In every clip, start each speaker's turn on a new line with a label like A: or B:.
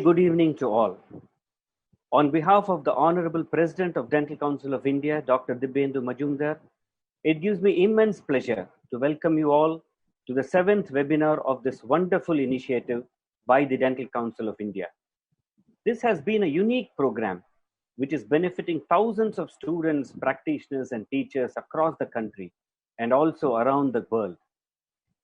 A: Good evening to all. On behalf of the Honorable President of Dental Council of India, Dr. Dibyendu Majumdar, it gives me immense pleasure to welcome you all to the seventh webinar of this wonderful initiative by the Dental Council of India. This has been a unique program which is benefiting thousands of students, practitioners, and teachers across the country and also around the world.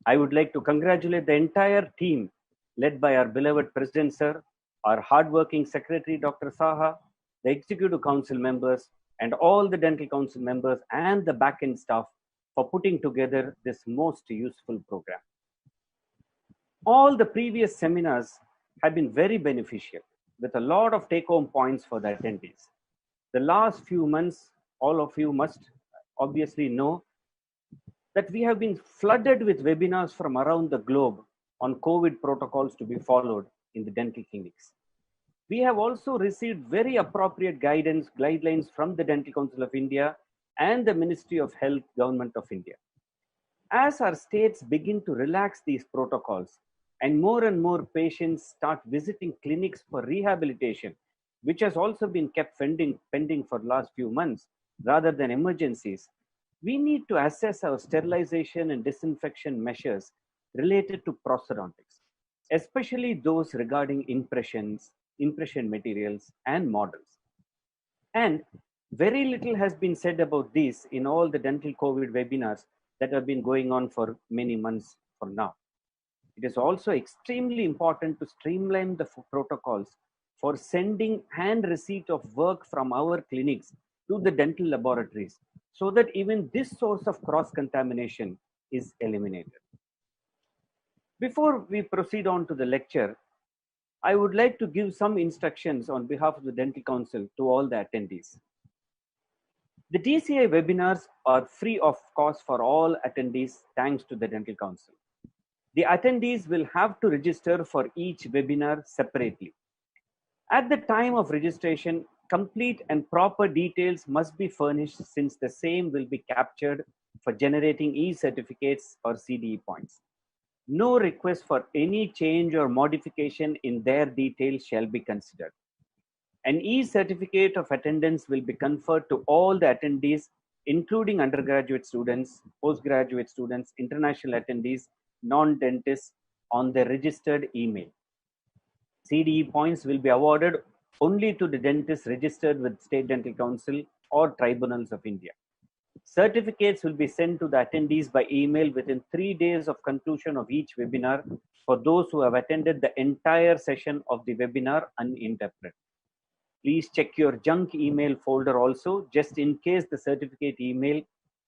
A: I would like to congratulate the entire team led by our beloved President Sir, our hardworking Secretary Dr. Saha, the Executive Council members, and all the Dental Council members and the back-end staff for putting together this most useful program. All the previous seminars have been very beneficial with a lot of take-home points for the attendees. The last few months, all of you must obviously know that we have been flooded with webinars from around the globe on COVID protocols to be followed in the dental clinics. We have also received very appropriate guidelines from the Dental Council of India and the Ministry of Health, Government of India. As our states begin to relax these protocols and more patients start visiting clinics for rehabilitation, which has also been kept pending for the last few months rather than emergencies, we need to assess our sterilization and disinfection measures related to prosthodontics, especially those regarding impression materials and models. And very little has been said about this in all the dental COVID webinars that have been going on for many months for now. It is also extremely important to streamline the protocols for sending and receipt of work from our clinics to the dental laboratories so that even this source of cross-contamination is eliminated. Before we proceed on to the lecture, I would like to give some instructions on behalf of the Dental Council to all the attendees. The DCI webinars are free of cost for all attendees thanks to the Dental Council. The attendees will have to register for each webinar separately. At the time of registration, complete and proper details must be furnished since the same will be captured for generating e-certificates or CDE points. No request for any change or modification in their details shall be considered. An e-certificate of attendance will be conferred to all the attendees, including undergraduate students, postgraduate students, international attendees, non-dentists, on their registered email. CDE points will be awarded only to the dentists registered with State Dental Council or Tribunals of India. Certificates will be sent to the attendees by email within 3 days of conclusion of each webinar for those who have attended the entire session of the webinar uninterrupted. Please check your junk email folder also, just in case the certificate email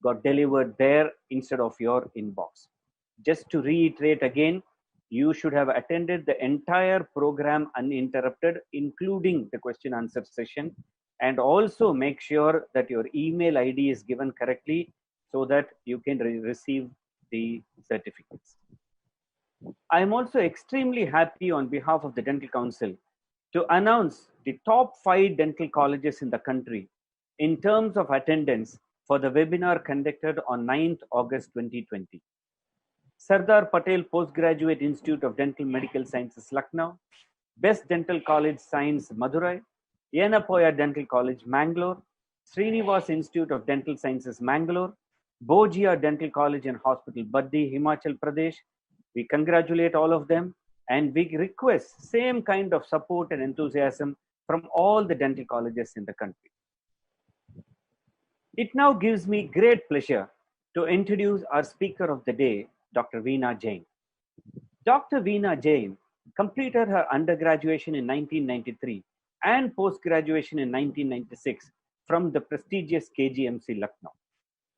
A: got delivered there instead of your inbox. Just to reiterate again, you should have attended the entire program uninterrupted, including the question answer session, and also make sure that your email ID is given correctly so that you can receive the certificates. I am also extremely happy on behalf of the Dental Council to announce the top 5 dental colleges in the country in terms of attendance for the webinar conducted on 9th August 2020. Sardar Patel Postgraduate Institute of Dental Medical Sciences, Lucknow; Best Dental College Science, Madurai; Yenapoya Dental College, Mangalore; Srinivas Institute of Dental Sciences, Mangalore; Bojia Dental College and Hospital, Baddi, Himachal Pradesh. We congratulate all of them and we request same kind of support and enthusiasm from all the dental colleges in the country. It now gives me great pleasure to introduce our speaker of the day, Dr. Veena Jain. Dr. Veena Jain completed her undergraduation in 1993 and post-graduation in 1996 from the prestigious KGMC Lucknow.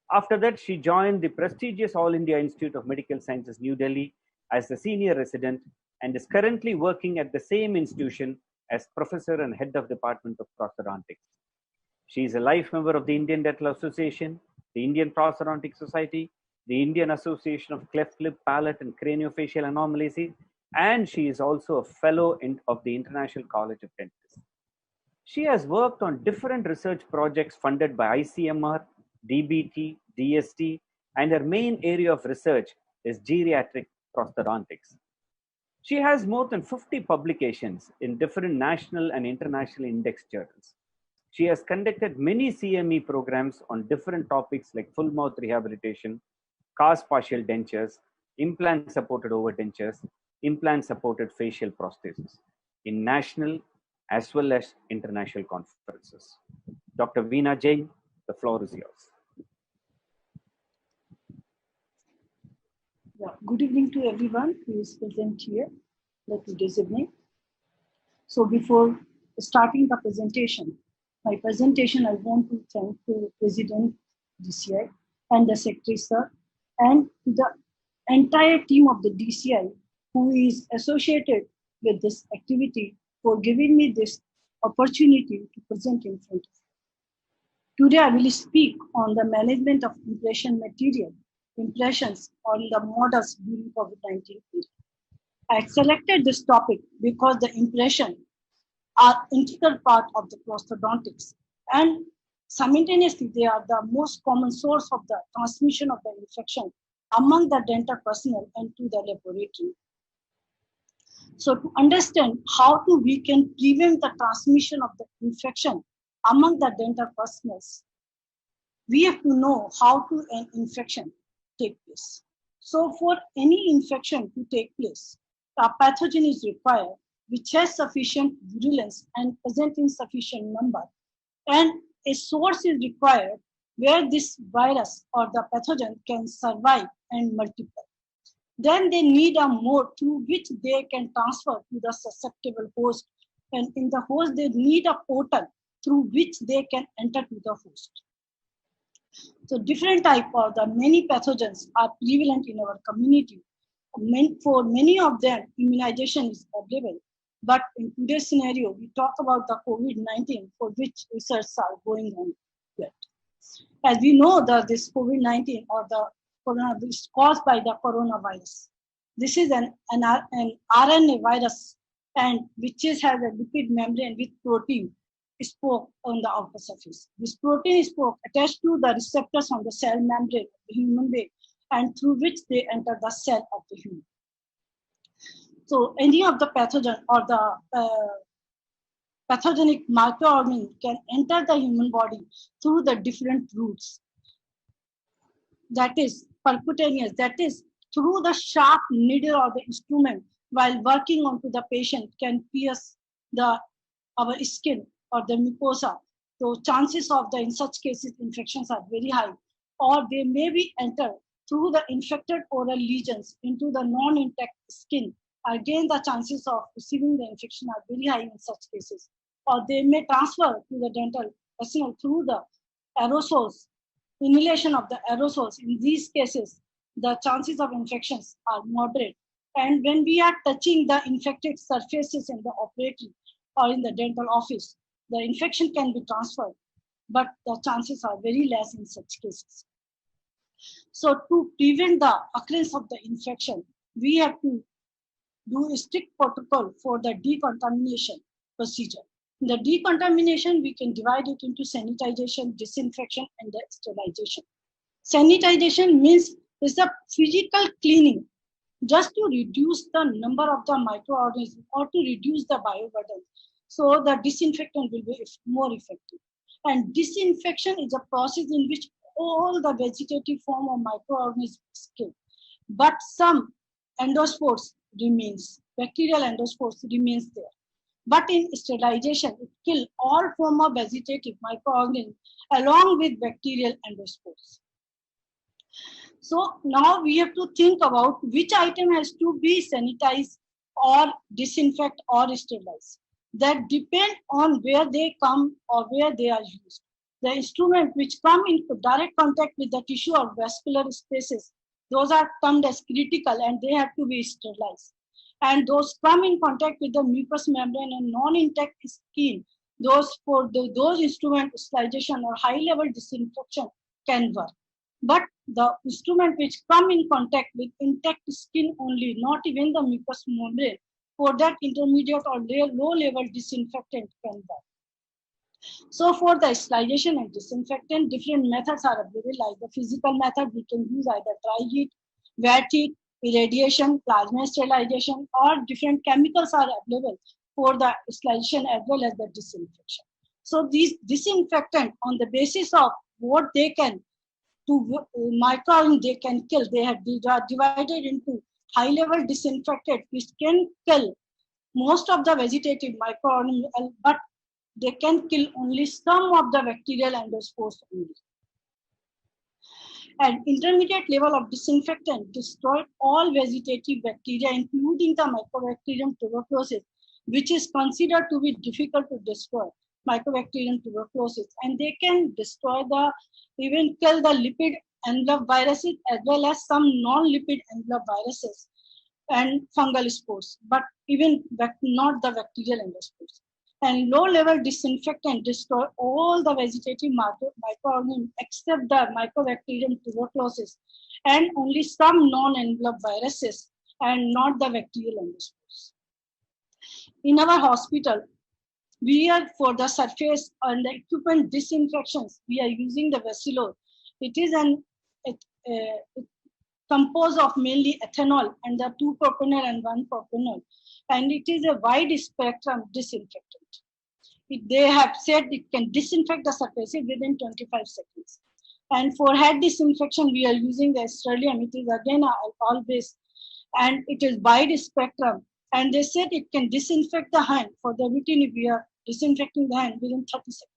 A: After that, she joined the prestigious All India Institute of Medical Sciences, New Delhi as a senior resident and is currently working at the same institution as professor and head of Department of Prosthodontics. She is a life member of the Indian Dental Association, the Indian Prosthodontic Society, the Indian Association of Cleft Lip, Palate and Craniofacial Anomalies, and she is also a fellow of the International College of Dentists. She has worked on different research projects funded by ICMR, DBT, DST, and her main area of research is geriatric prosthodontics. She has more than 50 publications in different national and international index journals. She has conducted many CME programs on different topics like full mouth rehabilitation, cast partial dentures, implant supported overdentures, implant supported facial prosthesis in national as well as international conferences. Dr. Veena Jain, the floor is yours.
B: Yeah. Good evening to everyone who is present here today's evening. So before starting the presentation, I want to thank the President DCI and the Secretary Sir and the entire team of the DCI who is associated with this activity for giving me this opportunity to present in front of you. Today I will speak on the management of impression material, impressions on the models during COVID-19 period. I selected this topic because the impression are integral part of the prosthodontics, and simultaneously they are the most common source of the transmission of the infection among the dental personnel and to the laboratory. So to understand how we can prevent the transmission of the infection among the dental personnel, we have to know how an infection take place. So for any infection to take place, a pathogen is required which has sufficient virulence and present in sufficient number, and a source is required where this virus or the pathogen can survive and multiply. Then they need a mode through which they can transfer to the susceptible host, and in the host they need a portal through which they can enter to the host. So different type of the many pathogens are prevalent in our community. For many of them, immunization is available. But in today's scenario, we talk about the COVID-19 for which research are going on yet. As we know that this COVID-19 or the coronavirus is caused by the coronavirus. This is an RNA virus and which has a lipid membrane with protein spoke on the outer surface. This protein spoke attached to the receptors on the cell membrane of the human being and through which they enter the cell of the human. So any of the pathogen or the pathogenic microorganism can enter the human body through the different routes. That is percutaneous, that is through the sharp needle or the instrument while working onto the patient can pierce our skin or the mucosa. So chances of in such cases infections are very high, or they may be entered through the infected oral lesions into the non-intact skin. Again, the chances of receiving the infection are very high in such cases. Or they may transfer to the dental personnel through the aerosols, inhalation of the aerosols. In these cases, the chances of infections are moderate. And when we are touching the infected surfaces in the operating or in the dental office, the infection can be transferred, but the chances are very less in such cases. So to prevent the occurrence of the infection, we have to do a strict protocol for the decontamination procedure. In the decontamination, we can divide it into sanitization, disinfection, and the sterilization. Sanitization means it's the physical cleaning just to reduce the number of the microorganisms or to reduce the bioburden. So the disinfectant will be more effective. And disinfection is a process in which all the vegetative form of microorganisms is killed. But some endospores remains, bacterial endospores remains there. But in sterilization, it kills all form of vegetative microorganisms along with bacterial endospores. So now we have to think about which item has to be sanitized or disinfect or sterilized. That depend on where they come or where they are used. The instrument which come in direct contact with the tissue or vascular spaces, those are termed as critical and they have to be sterilized. And those come in contact with the mucous membrane and non-intact skin, those instrument sterilization or high-level disinfection can work. But the instrument which come in contact with intact skin only, not even the mucous membrane, for that intermediate or low-level disinfectant can work. So for the sterilization and disinfectant, different methods are available. Like the physical method, we can use either dry heat, wet heat, irradiation, plasma sterilization, or different chemicals are available for the sterilization as well as the disinfection. So these disinfectant, on the basis of what they can to microorganisms they can kill, they are divided into high level disinfectant, which can kill most of the vegetative microorganisms, but they can kill only some of the bacterial endospores only. And intermediate level of disinfectant destroy all vegetative bacteria, including the Mycobacterium tuberculosis, which is considered to be difficult to destroy, Mycobacterium tuberculosis, and they can destroy even kill the lipid envelope viruses as well as some non-lipid envelope viruses and fungal spores, but even not the bacterial endospores. And low-level disinfectant destroy all the vegetative microorganisms except the Mycobacterium tuberculosis and only some non-envelope viruses and not the bacterial endospores. In our hospital, we are for the surface and the equipment disinfections, we are using the Vacilor. It is composed of mainly ethanol and the 2-propanol and 1-propanol, and it is a wide spectrum disinfectant. They have said it can disinfect the surfaces within 25 seconds. And for head disinfection, we are using the Sterlium. It is again alcohol-based, and it is wide spectrum. And they said it can disinfect the hand. For the routine, if we are disinfecting the hand within 30 seconds.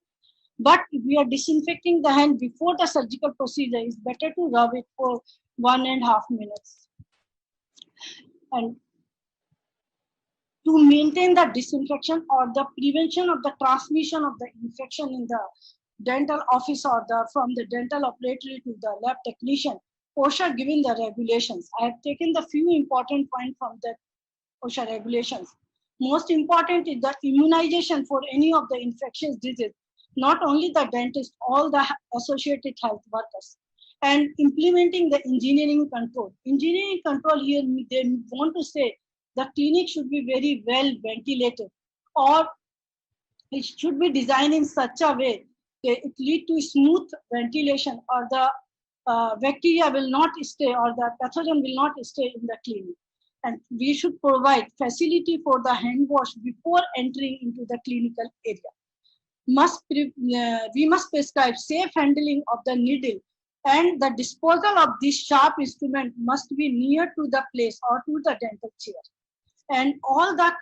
B: But if we are disinfecting the hand before the surgical procedure, it's better to rub it for 1.5 minutes. And to maintain the disinfection or the prevention of the transmission of the infection in the dental office or from the dental operator to the lab technician, OSHA given the regulations. I have taken the few important points from the OSHA regulations. Most important is the immunization for any of the infectious disease, not only the dentist, all the associated health workers. And implementing the engineering control. Engineering control here, they want to say the clinic should be very well ventilated, or it should be designed in such a way that it lead to smooth ventilation, or the bacteria will not stay or the pathogen will not stay in the clinic. And we should provide facility for the hand wash before entering into the clinical area. We must prescribe safe handling of the needle, and the disposal of this sharp instrument must be near to the place or to the dental chair. And all the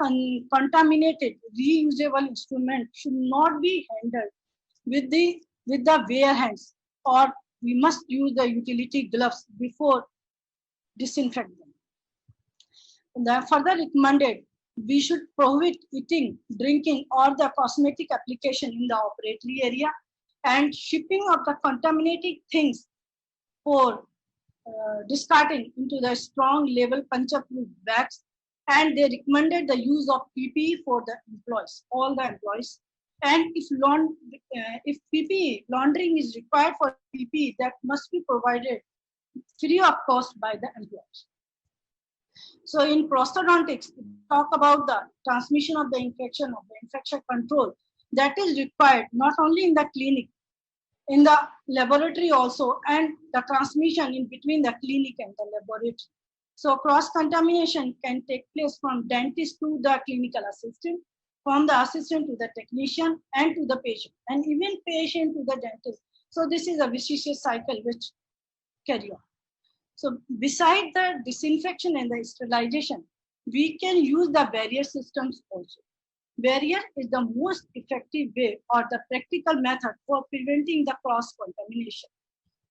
B: contaminated reusable instruments should not be handled with the bare hands, or we must use the utility gloves before disinfect them. The further recommended, we should prohibit eating, drinking, or the cosmetic application in the operatory area, and shipping of the contaminated things for discarding into the strong label puncture-proof bags. And they recommended the use of PPE for the employees, all the employees. And if PPE laundering is required for PPE, that must be provided free of cost by the employees. So in prosthodontics, we talk about the transmission of the infection, of the infection control, that is required not only in the clinic, in the laboratory also, and the transmission in between the clinic and the laboratory. So cross-contamination can take place from dentist to the clinical assistant, from the assistant to the technician, and to the patient, and even patient to the dentist. So this is a vicious cycle which carry on. So beside the disinfection and the sterilization, we can use the barrier systems also. Barrier is the most effective way or the practical method for preventing the cross-contamination.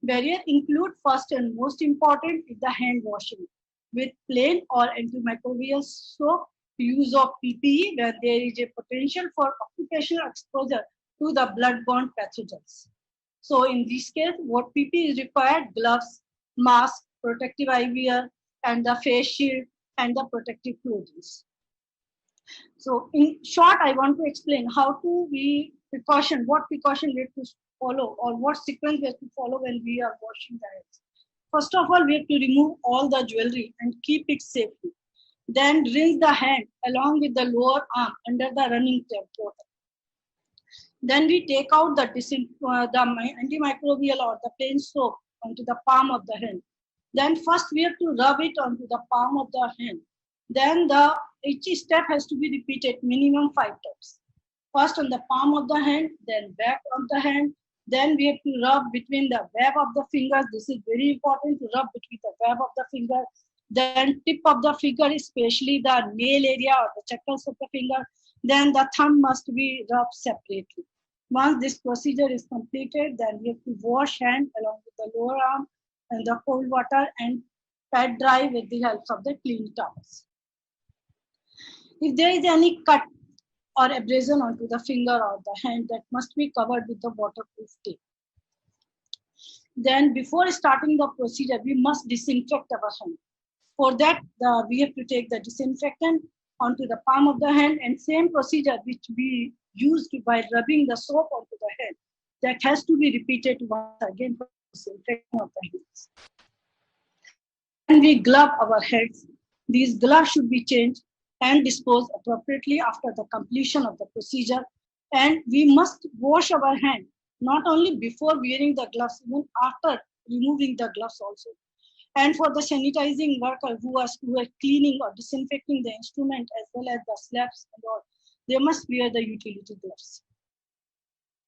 B: Barrier include first and most important is the hand washing with plain or antimicrobial soap, use of PPE where there is a potential for occupational exposure to the blood-borne pathogens. So in this case, what PPE is required? Gloves, mask, protective eyewear, and the face shield, and the protective clothing. So in short, I want to explain how to be precaution, what precaution we have to follow, or what sequence we have to follow when we are washing the hands. First of all, we have to remove all the jewelry and keep it safely. Then rinse the hand along with the lower arm under the running tap water. Then we take out the antimicrobial or the plain soap onto the palm of the hand. Then first we have to rub it onto the palm of the hand. Then each step has to be repeated minimum 5 times. First on the palm of the hand, then back of the hand. Then we have to rub between the web of the fingers. This is very important, to rub between the web of the finger. Then tip of the finger, especially the nail area or the knuckles of the finger. Then the thumb must be rubbed separately. Once this procedure is completed, then we have to wash hand along with the lower arm and the cold water and pat dry with the help of the clean towels. If there is any cut or abrasion onto the finger or the hand, that must be covered with the waterproof tape. Then before starting the procedure, we must disinfect our hand. For that, we have to take the disinfectant onto the palm of the hand, and same procedure which we used by rubbing the soap onto the hand, that has to be repeated once again for disinfecting of the hands. And we glove our heads. These gloves should be changed and disposed appropriately after the completion of the procedure. And we must wash our hand, not only before wearing the gloves, even after removing the gloves also. And for the sanitizing worker who are cleaning or disinfecting the instrument as well as the slabs and all, they must wear the utility gloves.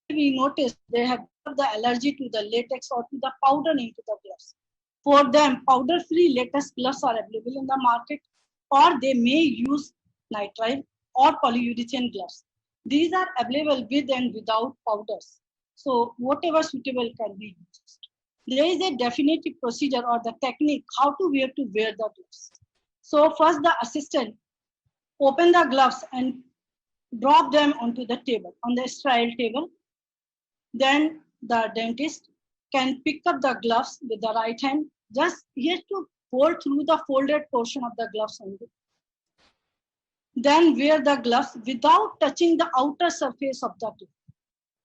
B: We notice they have the allergy to the latex or to the powder into the gloves. For them, powder-free latex gloves are available in the market, or they may use nitrile or polyurethane gloves. These are available with and without powders. So whatever suitable can be used. There is a definitive procedure or the technique how to wear the gloves. So first the assistant open the gloves and drop them onto the table, on the sterile table. Then the dentist can pick up the gloves with the right hand. Just he has to fold through the folded portion of the gloves only. Then wear the gloves without touching the outer surface of the glove.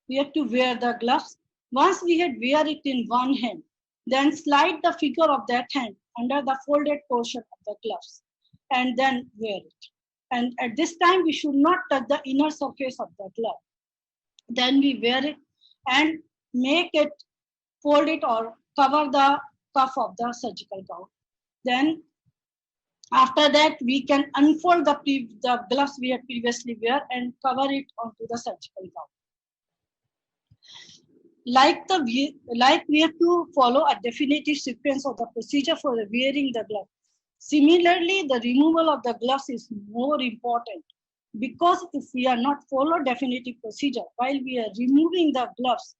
B: We have to wear the gloves. Once we had wear it in one hand, then slide the figure of that hand under the folded portion of the gloves and then wear it. And at this time, we should not touch the inner surface of the glove. Then we wear it and make it, fold it or cover the cuff of the surgical gown. Then after that, we can unfold the gloves we had previously wear and cover it onto the surgical gown. Like we have to follow a definitive sequence of the procedure for wearing the glove. Similarly, the removal of the gloves is more important, because if we are not follow definitive procedure while we are removing the gloves,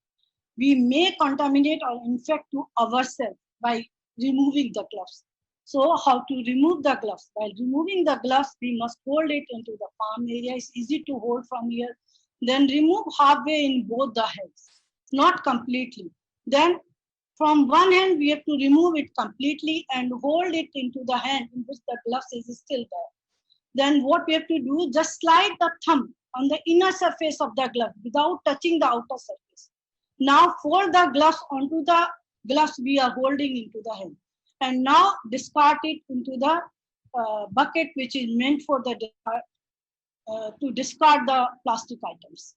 B: we may contaminate or infect to ourselves by removing the gloves. So how to remove the gloves? While removing the gloves, we must hold it into the palm area. It's easy to hold from here. Then remove halfway in both the hands, not completely. Then from one hand, we have to remove it completely and hold it into the hand in which the gloves is still there. Then what we have to do, just slide the thumb on the inner surface of the glove without touching the outer surface. Now fold the gloves onto the gloves we are holding into the hand. And now discard it into the bucket which is meant for the to discard the plastic items.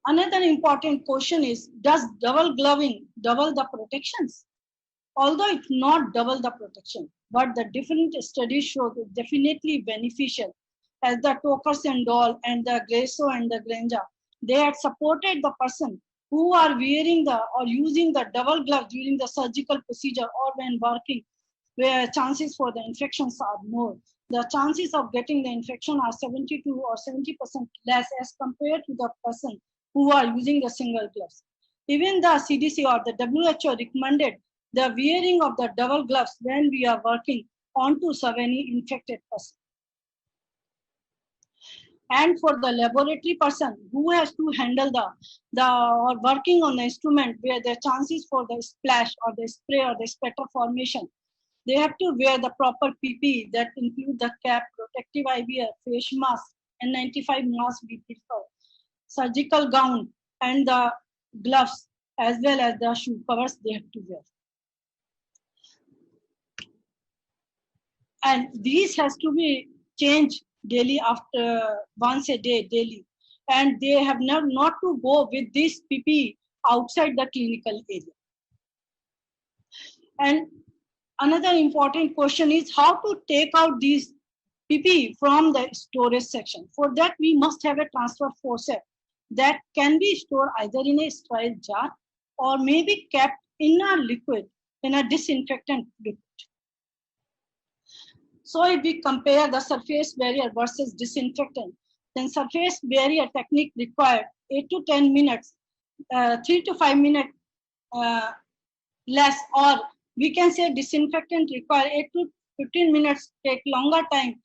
B: Another important question is, does double gloving double the protections? Although it's not double the protection, but the different studies show it's definitely beneficial, as the Tokars and Doll and the Grasso and the Granger, they had supported the person who are wearing or using the double glove during the surgical procedure or when working, where chances for the infections are more. The chances of getting the infection are 72 or 70% less as compared to the person who are using the single gloves. Even the CDC or the WHO recommended the wearing of the double gloves when we are working onto any infected person. And for the laboratory person who has to handle or working on the instrument where the chances for the splash or the spray or the spatter formation, they have to wear the proper PPE that include the cap, protective eye wear, face mask, N95 mask be preferred, surgical gown, and the gloves as well as the shoe covers they have to wear. And these has to be changed daily, after once a day daily, and they have not to go with this PPE outside the clinical area. And another important question is how to take out these PPE from the storage section. For that, we must have a transfer forceps that can be stored either in a sterile jar or may be kept in a liquid, in a disinfectant liquid. So if we compare the surface barrier versus disinfectant, then surface barrier technique required 8 to 10 minutes, 3 to 5 minutes less, or we can say disinfectant require 8 to 15 minutes, take longer time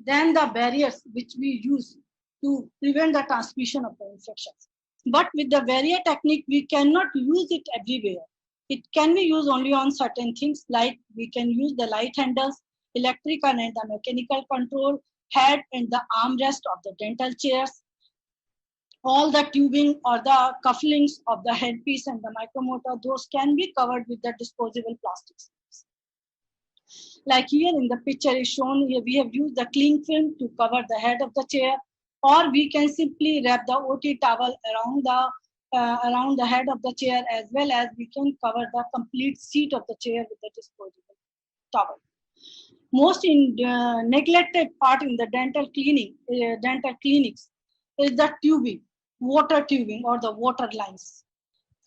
B: than the barriers which we use to prevent the transmission of the infections. But with the barrier technique, we cannot use it everywhere. It can be used only on certain things, like we can use the light handles, electrical and the mechanical control, head and the armrest of the dental chairs, all the tubing or the cufflinks of the headpiece and the micromotor, those can be covered with the disposable plastics. Like here in the picture is shown, here we have used the cling film to cover the head of the chair, or we can simply wrap the OT towel around the head of the chair, as well as we can cover the complete seat of the chair with the disposable towel. Most neglected part in the dental clinics is the tubing, water tubing or the water lines,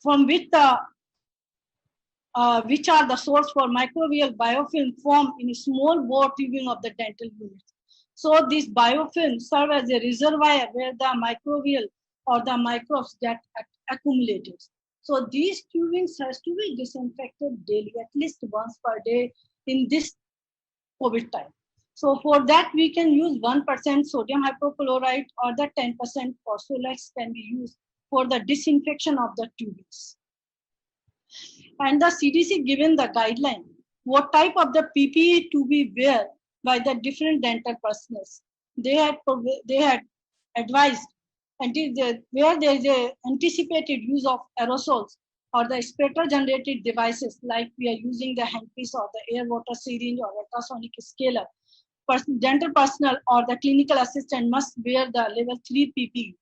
B: from which are the source for microbial biofilm formed in small bore tubing of the dental units. So these biofilms serve as a reservoir where the microbial or the microbes get accumulated. So these tubings has to be disinfected daily, at least once per day in this COVID time. So for that, we can use 1% sodium hypochlorite or the 10% Phospholax can be used for the disinfection of the tubings. And the CDC given the guideline what type of the PPE to be wear by the different dental personnel. They had advised, and where there is a anticipated use of aerosols or the sputter generated devices, like we are using the handpiece or the air water syringe or ultrasonic scaler, dental personnel or the clinical assistant must wear the level 3 PPE,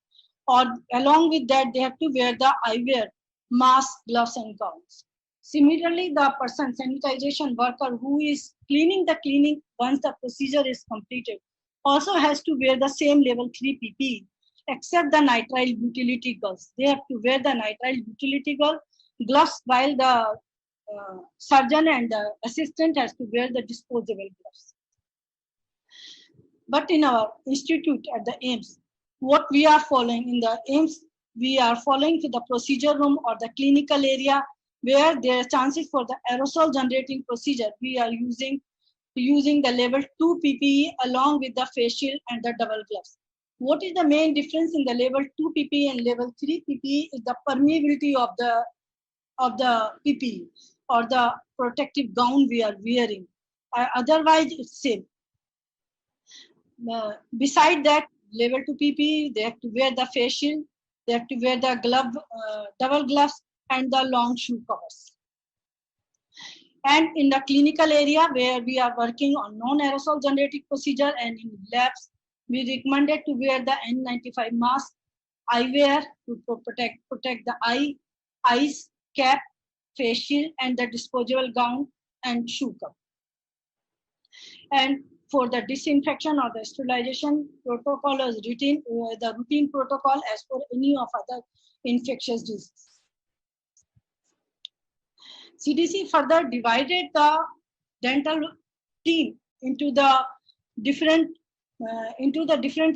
B: or along with that they have to wear the eyewear, mask, gloves and gowns. Similarly, the person, sanitization worker who is cleaning the clinic once the procedure is completed also has to wear the same level 3 PPE, except the nitrile utility gloves. They have to wear the nitrile utility gloves, while the surgeon and the assistant has to wear the disposable gloves. But in our institute at the AIIMS, what we are following in the AIIMS, we are following to the procedure room or the clinical area where there are chances for the aerosol generating procedure. We are using the level 2 PPE along with the face shield and the double gloves. What is the main difference in the level 2 PPE and level 3 PPE is the permeability of the PPE or the protective gown we are wearing. Otherwise, it's same. Beside that, level 2 PPE, they have to wear the face shield, they have to wear the double gloves and the long shoe covers. And in the clinical area where we are working on non-aerosol generating procedure and in labs, we recommended to wear the N95 mask, eyewear to protect the eyes, cap, face shield, and the disposable gown and shoe cover. And for the disinfection or the sterilization protocol is the routine protocol as for any of other infectious diseases. CDC further divided the dental team into the different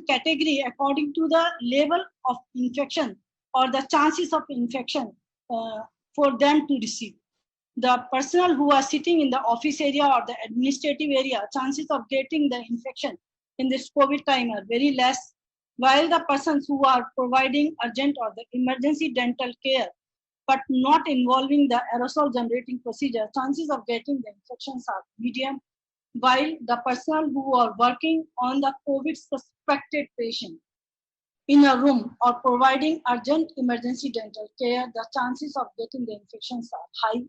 B: category according to the level of infection or the chances of infection for them to receive. The personnel who are sitting in the office area or the administrative area, chances of getting the infection in this COVID time are very less, while the persons who are providing urgent or the emergency dental care but not involving the aerosol generating procedure, chances of getting the infections are medium, while the personnel who are working on the COVID suspected patient in a room or providing urgent emergency dental care, the chances of getting the infections are high.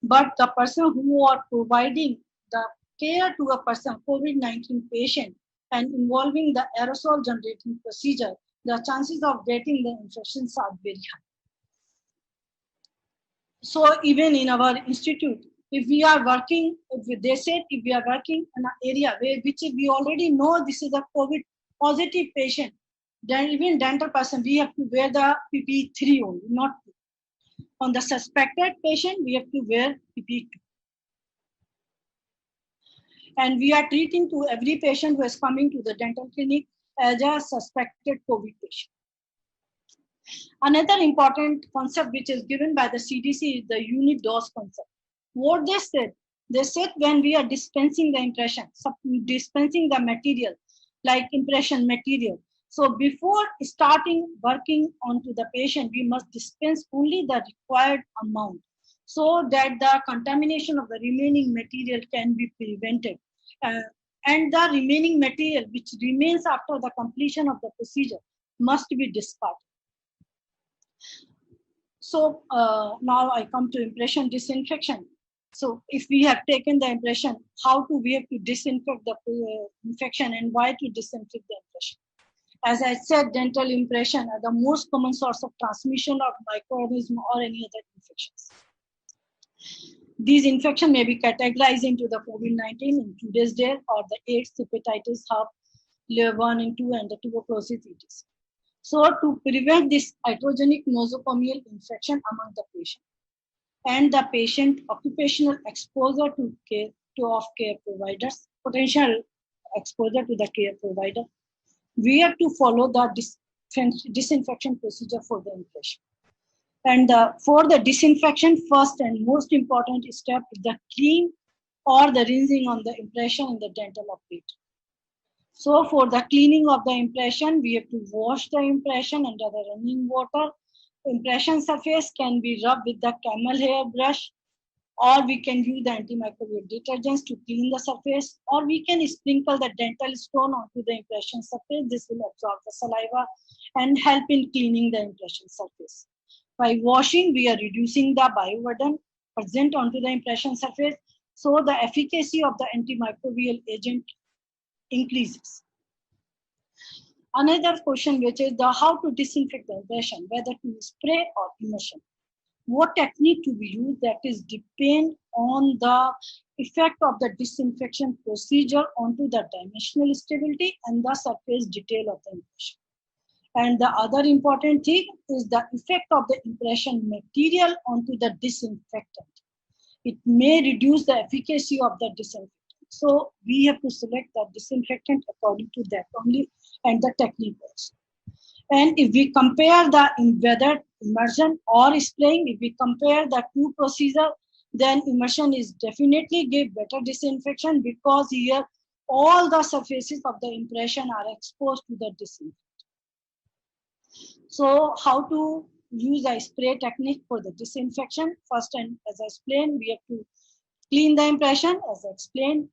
B: But the person who are providing the care to a person, COVID-19 patient, and involving the aerosol generating procedure, the chances of getting the infections are very high. So even in our institute, if we are working, they said if we are working in an area which we already know this is a COVID positive patient, then even dental person, we have to wear the PPE3 only, not 2. On the suspected patient, we have to wear PPE2. And we are treating to every patient who is coming to the dental clinic as a suspected COVID patient. Another important concept which is given by the CDC is the unit dose concept. What they said when we are dispensing the impression, dispensing the material, like impression material. So before starting working onto the patient, we must dispense only the required amount so that the contamination of the remaining material can be prevented. And the remaining material which remains after the completion of the procedure must be discarded. So now I come to impression disinfection. So if we have taken the impression, how do we have to disinfect the infection and why to disinfect the impression? As I said, dental impression are the most common source of transmission of microorganism or any other infections. These infections may be categorized into the COVID-19 in today's day or the AIDS, hepatitis, HAP, layer 1 and 2, and the tuberculosis. So to prevent this iatrogenic nosocomial infection among the patient and the patient occupational exposure to care providers, potential exposure to the care provider, we have to follow the disinfection procedure for the impression. And for the disinfection, first and most important step is the clean or the rinsing on the impression in the dental operator. So for the cleaning of the impression, we have to wash the impression under the running water. Impression surface can be rubbed with the camel hair brush, or we can use the antimicrobial detergents to clean the surface, or we can sprinkle the dental stone onto the impression surface. This will absorb the saliva and help in cleaning the impression surface. By washing, we are reducing the bioburden present onto the impression surface, so the efficacy of the antimicrobial agent increases. Another question which is the how to disinfect the impression, whether to spray or immersion. What technique to be used, that is depend on the effect of the disinfection procedure onto the dimensional stability and the surface detail of the impression. And the other important thing is the effect of the impression material onto the disinfectant. It may reduce the efficacy of the disinfectant. So we have to select the disinfectant according to that only and the technique also. And if we compare the whether immersion or spraying, if we compare the two procedures, then immersion is definitely give better disinfection because here all the surfaces of the impression are exposed to the disinfectant. So how to use a spray technique for the disinfection? First, and as I explained, we have to clean the impression as I explained.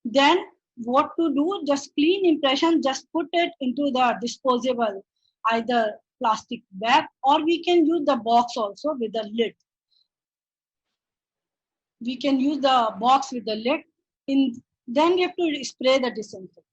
B: Then what to do? Just clean impression, just put it into the disposable, either plastic bag, or we can use the box also with the lid. We can use the box with the lid. Then you have to spray the disinfectant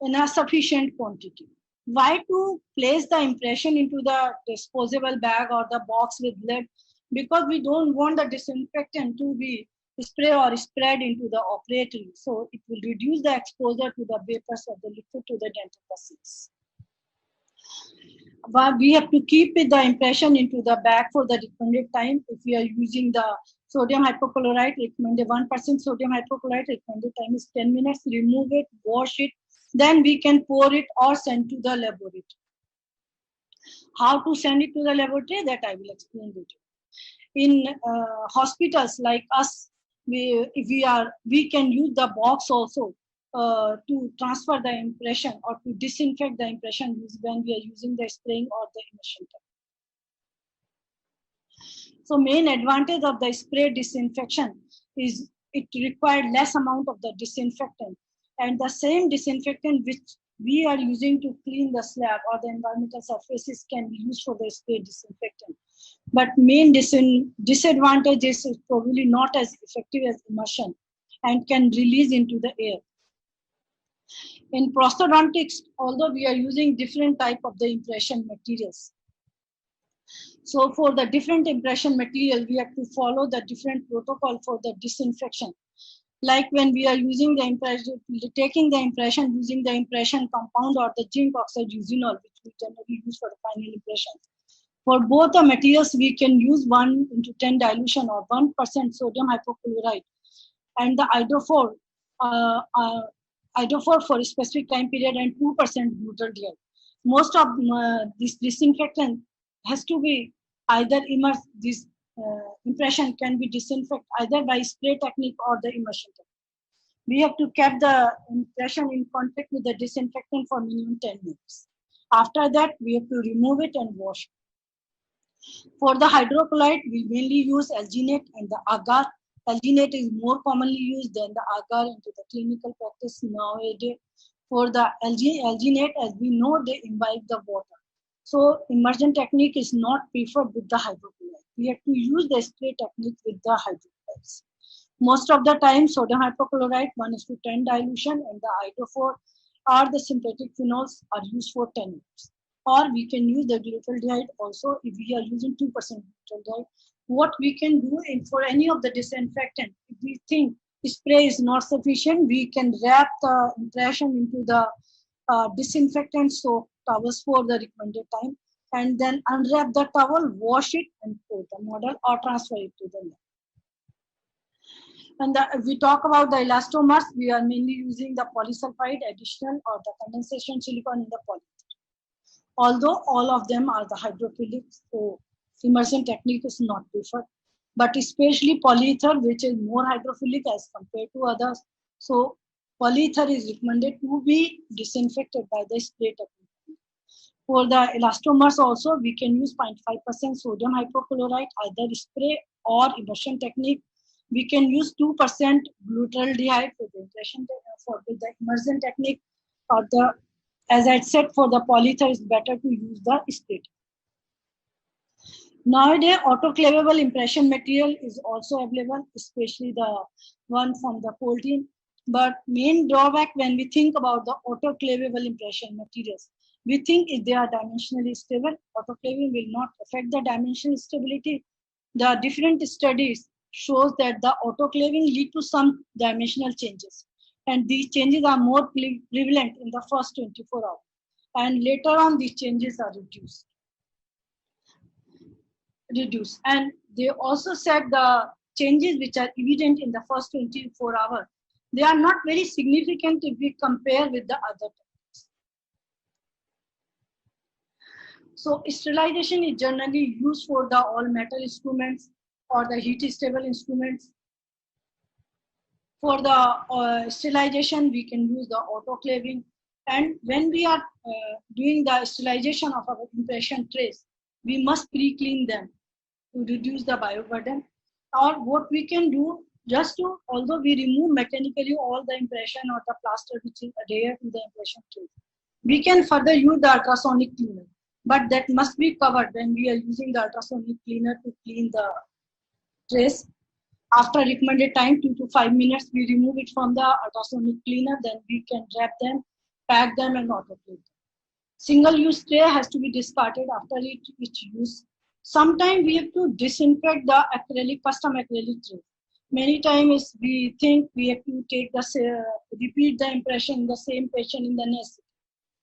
B: in a sufficient quantity. Why to place the impression into the disposable bag or the box with lid? Because we don't want the disinfectant to be spray or spread into the operatory. So it will reduce the exposure to the vapors of the liquid to the dental surface. But we have to keep the impression into the bag for the recommended time. If we are using the sodium hypochlorite, recommended 1% sodium hypochlorite, recommended time is 10 minutes. Remove it, wash it, then we can pour it or send to the laboratory. How to send it to the laboratory, that I will explain later. In hospitals like us, we can use the box also to transfer the impression or to disinfect the impression when we are using the spraying or the immersion technique. So main advantage of the spray disinfection is it required less amount of the disinfectant, and the same disinfectant which we are using to clean the slab or the environmental surfaces can be used for the spray disinfectant. But main disadvantage is probably not as effective as immersion and can release into the air. In prosthodontics, although we are using different type of the impression materials, So for the different impression material, we have to follow the different protocol for the disinfection. Like when we are using the impression, taking the impression using the impression compound or the zinc oxide eugenol, which we generally use for the final impression. For both the materials, we can use 1:10 dilution or 1% sodium hypochlorite and the iodophor for a specific time period and 2% butadiene. Most of this disinfectant has to be either immersed. This impression can be disinfected either by spray technique or the immersion technique. We have to keep the impression in contact with the disinfectant for minimum 10 minutes. After that, we have to remove it and wash it. For the hydrocolloid, we mainly use alginate and the agar. Alginate is more commonly used than the agar into the clinical practice nowadays. For the alginate, as we know, they imbibe the water. So immersion technique is not preferred with the hydrocolloid. We have to use the spray technique with the hydrocolloids. Most of the time, sodium hypochlorite 1:10 dilution and the iodophor or the synthetic phenols are used for 10 minutes. Or we can use the glutaldehyde also if we are using 2% glutaldehyde. What we can do for any of the disinfectant, if we think spray is not sufficient, we can wrap the impression into the disinfectant soap towels for the recommended time and then unwrap the towel, wash it and pour the model or transfer it to the lab. And if we talk about the elastomers, we are mainly using the polysulfide additional or the condensation silicone in the polyether. Although all of them are the hydrophilic, so immersion technique is not preferred, but especially polyether, which is more hydrophilic as compared to others. So polyether is recommended to be disinfected by the spray technique. For the elastomers also, we can use 0.5% sodium hypochlorite, either spray or immersion technique. We can use 2% glutaldehyde for the impression for the immersion technique, or the, as I said, for the polyether, it's better to use the spray. Nowadays, autoclavable impression material is also available, especially the one from the Coltene. But main drawback when we think about the autoclavable impression materials, we think if they are dimensionally stable, autoclaving will not affect the dimensional stability. The different studies shows that the autoclaving lead to some dimensional changes, and these changes are more prevalent in the first 24 hours, and later on these changes are reduced. And they also said the changes which are evident in the first 24 hours, they are not very significant if we compare with the other techniques. So sterilization is generally used for the all metal instruments or the heat stable instruments. For the sterilization, we can use the autoclaving. And when we are doing the sterilization of our impression trays, we must pre-clean them to reduce the bioburden. Or what we can do, just to, although we remove mechanically all the impression or the plaster which is adhered to the impression tray, we can further use the ultrasonic cleaner. But that must be covered when we are using the ultrasonic cleaner to clean the trays. After recommended time, 2 to 5 minutes, we remove it from the ultrasonic cleaner, then we can wrap them, pack them and autoclave them. Single-use tray has to be discarded after each use. Sometimes we have to disinfect the acrylic, custom acrylic tray. Many times we think we have to take the repeat the impression in the same patient in the next.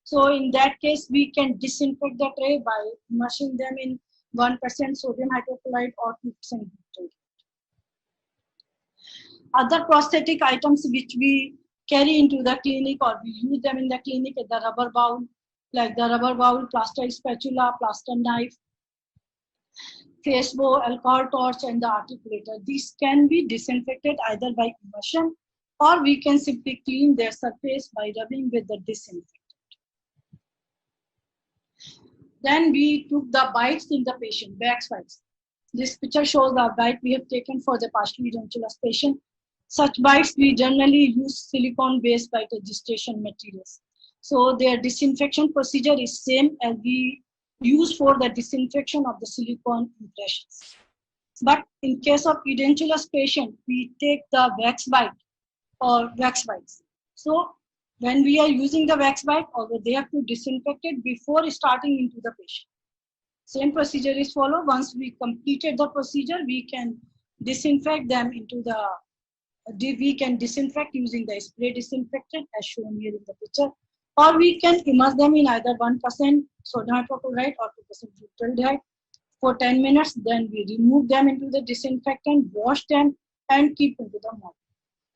B: So in that case, we can disinfect the tray by immersing them in 1% sodium hypochlorite or 2% butadiene. Other prosthetic items which we carry into the clinic or we use them in the clinic is the rubber bowl, like the rubber bowl, plaster spatula, plaster knife, face bow, alcohol torch, and the articulator. These can be disinfected either by immersion or we can simply clean their surface by rubbing with the disinfectant. Then we took the bites in the patient, wax bites. This picture shows the bite we have taken for the partially edentulous patient. Such bites we generally use silicone-based bite registration materials. So their disinfection procedure is same as we use for the disinfection of the silicone impressions. But in case of edentulous patient, we take the wax bite or wax bites. So when we are using the wax bite, although they have to disinfect it before starting into the patient. Same procedure is followed. Once we completed the procedure, we can disinfect them into the, we can disinfect using the spray disinfectant as shown here in the picture, or we can immerse them in either 1% sodium hypochlorite or 2% butyldehyde for 10 minutes. Then we remove them into the disinfectant, wash them, and keep into the mouth.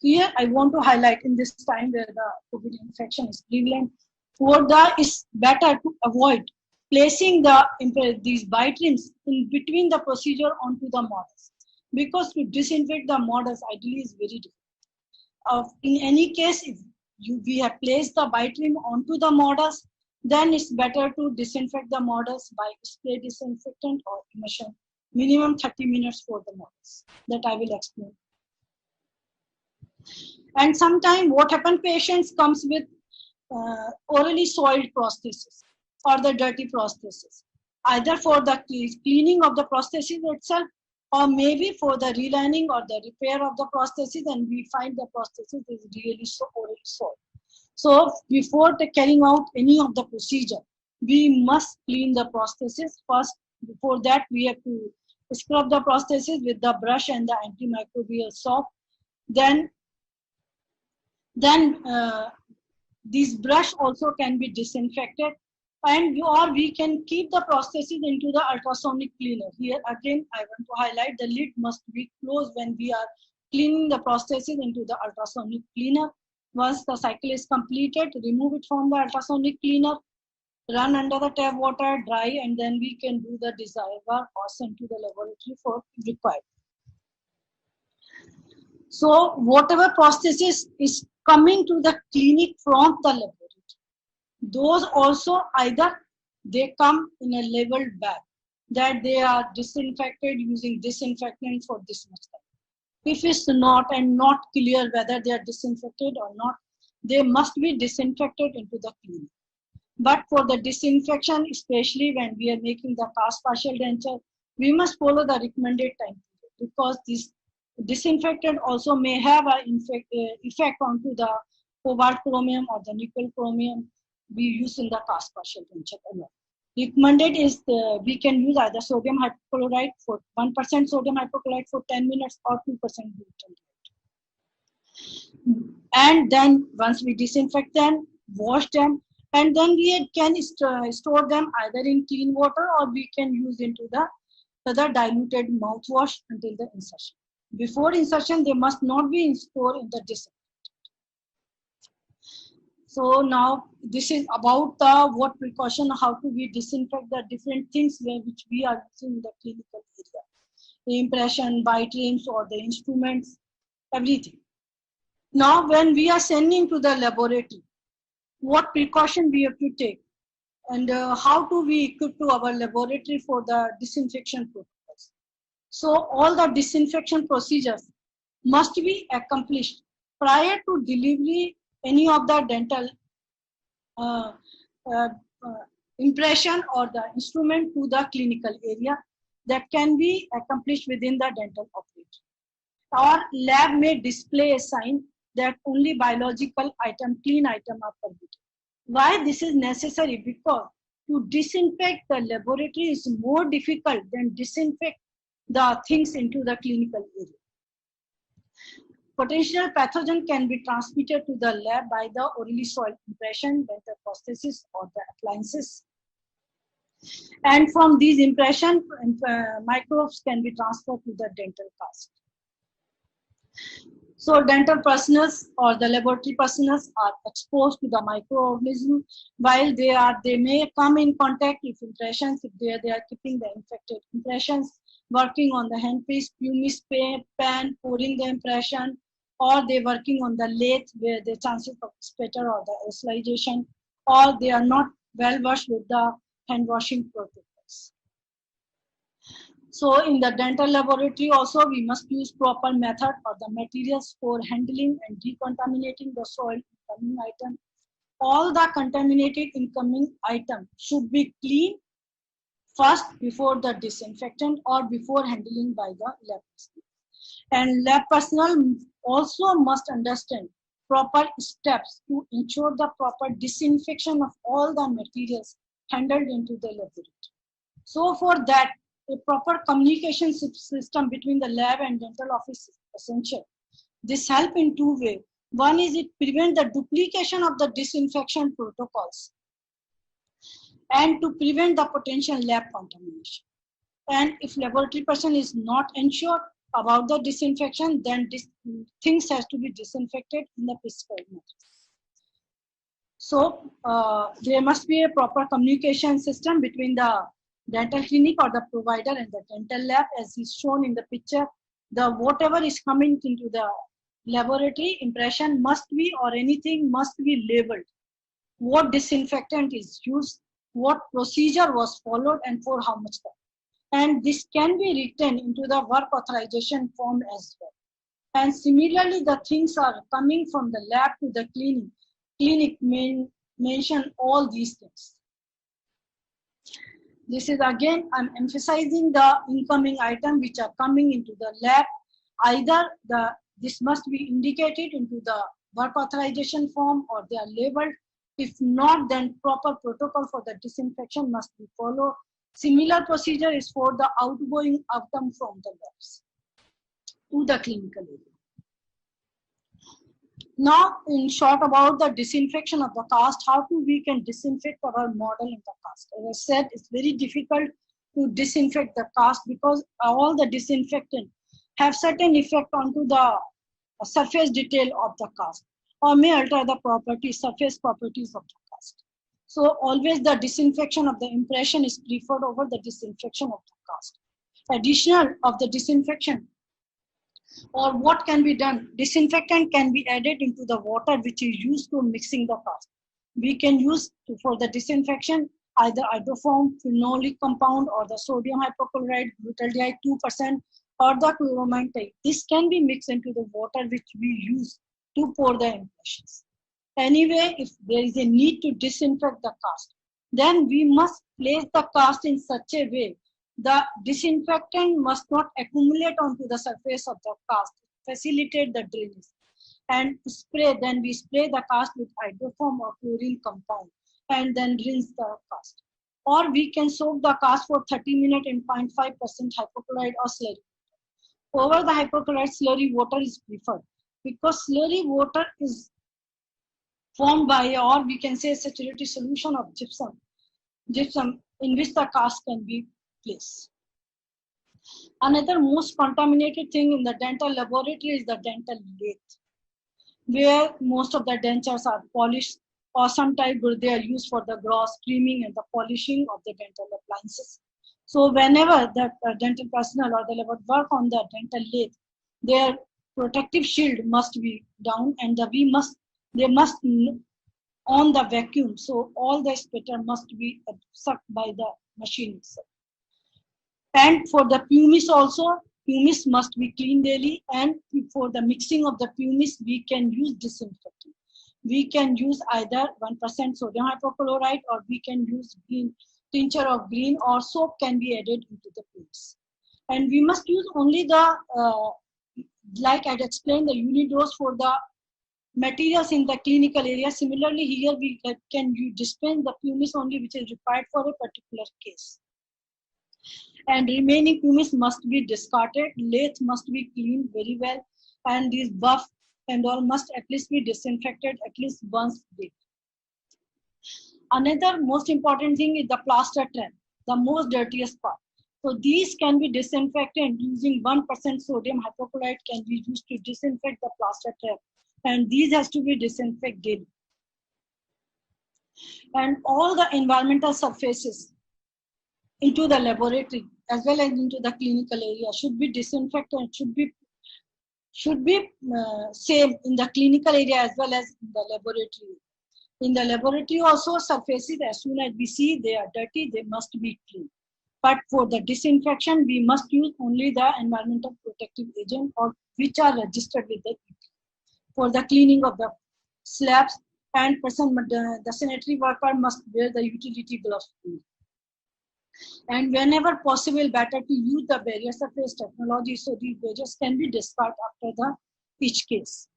B: Here, I want to highlight in this time where the COVID infection is prevalent, is better to avoid placing these bite rims in between the procedure onto the models, because to disinfect the models ideally is very difficult. In any case, if we have placed the bite rim onto the models, then it's better to disinfect the models by spray disinfectant or immersion, minimum 30 minutes for the models. That I will explain. And sometimes what happens, patients comes with orally soiled prosthesis or the dirty prosthesis, either for the cleaning of the prosthesis itself, or maybe for the relining or the repair of the prosthesis, and we find the prosthesis is really so orally soiled. So before carrying out any of the procedure, we must clean the prosthesis first. Before that, we have to scrub the prosthesis with the brush and the antimicrobial soap. Then this brush also can be disinfected, and or we can keep the prosthesis into the ultrasonic cleaner. Here again, I want to highlight the lid must be closed when we are cleaning the prosthesis into the ultrasonic cleaner. Once the cycle is completed, remove it from the ultrasonic cleaner, run under the tap water, dry, and then we can do the desired work or send to the laboratory for required. So whatever prosthesis is coming to the clinic from the laboratory, those also either they come in a labeled bag that they are disinfected using disinfectant for this much time. If it's not and not clear whether they are disinfected or not, they must be disinfected into the clinic. But for the disinfection, especially when we are making the cast partial denture, we must follow the recommended time period, because this disinfectant also may have an effect onto the cobalt chromium or the nickel chromium we use in the cast partial denture. Recommended is we can use either sodium hypochlorite for 1% sodium hypochlorite for 10 minutes or 2% butyldehyde. And then once we disinfect them, wash them, and then we can store them either in clean water or we can use into the diluted mouthwash until the insertion. Before insertion, they must not be stored in the disinfectant. So now this is about what precaution, how to we disinfect the different things which we are using in the clinical area. The impression, bite rims or the instruments, everything. Now when we are sending to the laboratory, what precaution we have to take, and how do we equip to our laboratory for the disinfection protocols. So all the disinfection procedures must be accomplished prior to delivery any of the dental impression or the instrument to the clinical area. That can be accomplished within the dental operator. Or lab may display a sign that only biological item, clean item are permitted. Why this is necessary? Because to disinfect the laboratory is more difficult than disinfect the things into the clinical area. Potential pathogen can be transmitted to the lab by the orally soiled impression, dental prosthesis or the appliances. And from these impressions, microbes can be transferred to the dental cast. So dental personnel or the laboratory personnel are exposed to the microorganism while they may come in contact with impressions if they are keeping the infected impressions, working on the handpiece, pumice pan, pouring the impression, or they working on the lathe where the chances of spatter or the aerosolization, or they are not well washed with the hand washing protocols. So in the dental laboratory also we must use proper method or the materials for handling and decontaminating the soil incoming item. All the contaminated incoming item should be cleaned first before the disinfectant or before handling by the lab personnel. And lab personnel also must understand proper steps to ensure the proper disinfection of all the materials handled into the laboratory. So for that, a proper communication system between the lab and dental office is essential. This helps in two ways. One is it prevents the duplication of the disinfection protocols and to prevent the potential lab contamination. And if laboratory person is not ensured about the disinfection, then things has to be disinfected in the prescribed manner. So there must be a proper communication system between the dental clinic or the provider and the dental lab, as is shown in the picture. The whatever is coming into the laboratory impression must be, or anything must be labeled. What disinfectant is used, what procedure was followed, and for how much time. And this can be written into the work authorization form as well. And similarly, the things are coming from the lab to the clinic. Clinic mention all these things. This is again, I'm emphasizing the incoming item which are coming into the lab. Either this must be indicated into the work authorization form or they are labeled. If not, then proper protocol for the disinfection must be followed. Similar procedure is for the outgoing outcome from the labs to the clinical area. Now, in short, about the disinfection of the cast, how we can disinfect our model in the cast. As I said, it's very difficult to disinfect the cast because all the disinfectant have certain effect onto the surface detail of the cast or may alter the surface properties of the cast. So always the disinfection of the impression is preferred over the disinfection of the cast. Additional of the disinfection, or what can be done, disinfectant can be added into the water which is used to mixing the cast. We can use for the disinfection either hydroform, phenolic compound, or the sodium hypochlorite, glutaldehyde 2%, or the chloramine type. This can be mixed into the water which we use to pour the impressions. Anyway, if there is a need to disinfect the cast, then we must place the cast in such a way the disinfectant must not accumulate onto the surface of the cast, facilitate the drainage. And then we spray the cast with hydroform or chlorine compound and then rinse the cast. Or we can soak the cast for 30 minutes in 0.5% hypochlorite or slurry. Over the hypochlorite, slurry water is preferred because slurry water is formed by, or we can say, saturated solution of gypsum in which the cast can be placed. Another most contaminated thing in the dental laboratory is the dental lathe, where most of the dentures are polished, or sometimes they are used for the gloss trimming and the polishing of the dental appliances. So whenever the dental personnel or the labor work on the dental lathe, their protective shield must be down, and they must on the vacuum. So all the sputter must be sucked by the machine itself. And for the pumice also, pumice must be cleaned daily. And for the mixing of the pumice, we can use disinfectant. We can use either 1% sodium hypochlorite, or we can use tincture of green, or soap can be added into the pumice. And we must use only the, like I had explained, the unit dose for the materials in the clinical area. Similarly, here we can dispense the pumice only which is required for a particular case. And remaining pumice must be discarded. Lathe must be cleaned very well, and these buff and all must at least be disinfected at least once a day. Another most important thing is the plaster trap, the most dirtiest part. So these can be disinfected using 1% sodium hypochlorite can be used to disinfect the plaster trap, and these has to be disinfected daily. And all the environmental surfaces into the laboratory as well as into the clinical area should be disinfected and should be same in the clinical area as well as in the laboratory. In the laboratory also, surfaces, as soon as we see they are dirty, they must be clean. But for the disinfection, we must use only the environmental protective agent or which are registered with the EPA. For the cleaning of the slabs, and the sanitary worker must wear the utility gloves. And whenever possible, better to use the barrier surface technology so these barriers can be discarded after each case.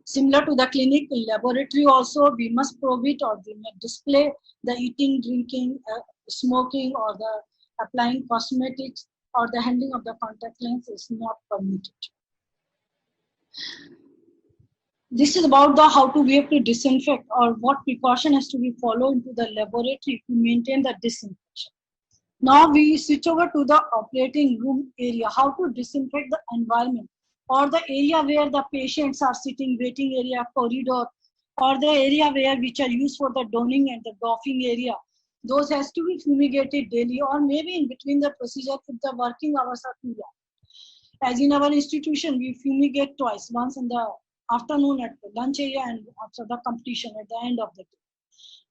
B: Similar to the clinic, in laboratory also we must probe it, or we may display the eating, drinking, smoking, or the applying cosmetics, or the handling of the contact lens is not permitted. This is about the how to we have to disinfect, or what precaution has to be followed into the laboratory to maintain the disinfection. Now we switch over to the operating room area, how to disinfect the environment, or the area where the patients are sitting, waiting area, corridor, or the area where which are used for the donning and the doffing area. Those has to be fumigated daily, or maybe in between the procedure if the working hours are too long. As in our institution, we fumigate twice, once in the afternoon at the lunch area and after the completion at the end of the day.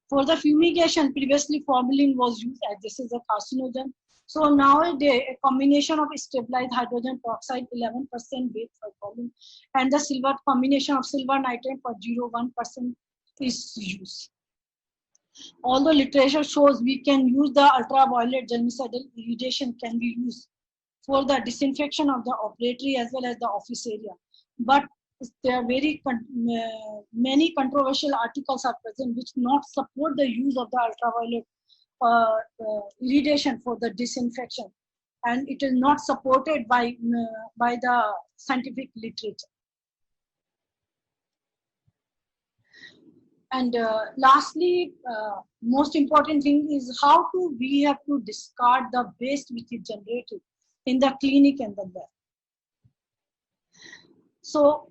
B: For the fumigation, previously formalin was used as this is a carcinogen. So nowadays, a combination of stabilized hydrogen peroxide 11% weight for formalin and the silver combination of silver nitrate for 0.1% is used. Although literature shows we can use the ultraviolet germicidal irradiation can be used for the disinfection of the operatory as well as the office area, but there are many controversial articles are present which not support the use of the ultraviolet irradiation for the disinfection, and it is not supported by the scientific literature. And lastly, most important thing is how we have to discard the waste which is generated in the clinic and the lab. So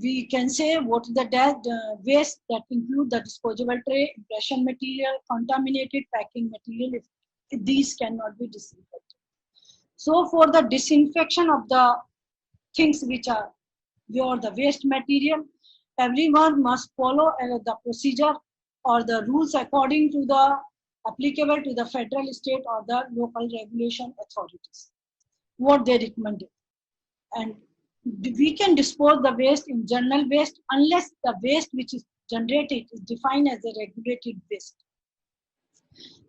B: we can say what is the waste that include the disposable tray, impression material, contaminated packing material, if these cannot be disinfected. So for the disinfection of the things which are the waste material, everyone must follow the procedure or the rules according to the applicable to the federal, state, or the local regulation authorities, what they recommended. And we can dispose the waste in general waste unless the waste which is generated is defined as a regulated waste.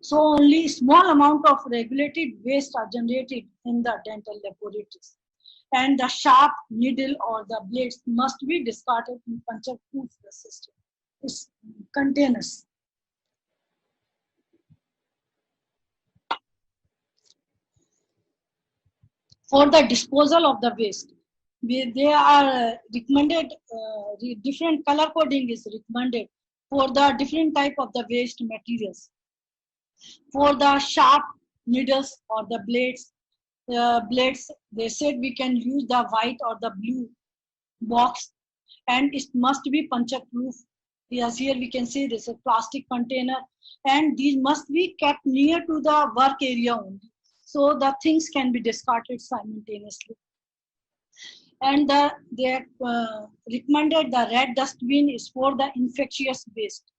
B: So only small amount of regulated waste are generated in the dental laboratories. And the sharp needle or the blades must be discarded in puncture-proof containers. For the disposal of the waste, they are recommended, different color coding is recommended for the different type of the waste materials. For the sharp needles or the blades, they said we can use the white or the blue box, and it must be puncture proof. Yes, here we can see this is a plastic container, and these must be kept near to the work area only, so the things can be discarded simultaneously. And they recommended the red dustbin is for the infectious waste.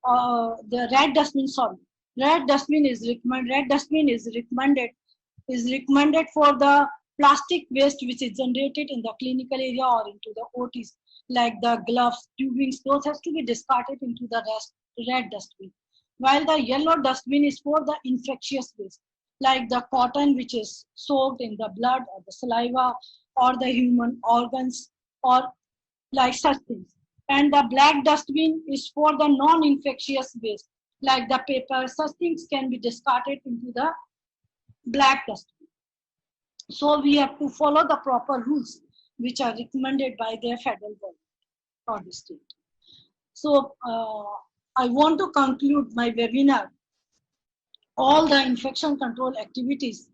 B: The red dustbin is recommended for the plastic waste which is generated in the clinical area or into the OTs, like the gloves, tubings. Those has to be discarded into the red dustbin. While the yellow dustbin is for the infectious waste, like the cotton which is soaked in the blood or the saliva or the human organs or like such things. And the black dustbin is for the non-infectious waste, like the paper. Such things can be discarded into the black dustbin. So we have to follow the proper rules which are recommended by the federal government or the state. So I want to conclude my webinar. All the infection control activities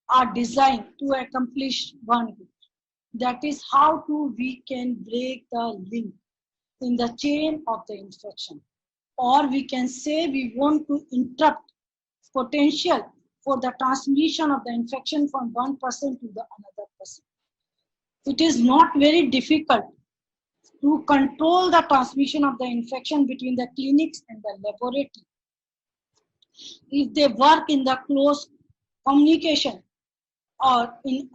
B: are designed to accomplish one goal. That is how we can break the link in the chain of the infection. Or we can say we want to interrupt potential for the transmission of the infection from one person to the another person. It is not very difficult to control the transmission of the infection between the clinics and the laboratory if they work in the close communication or in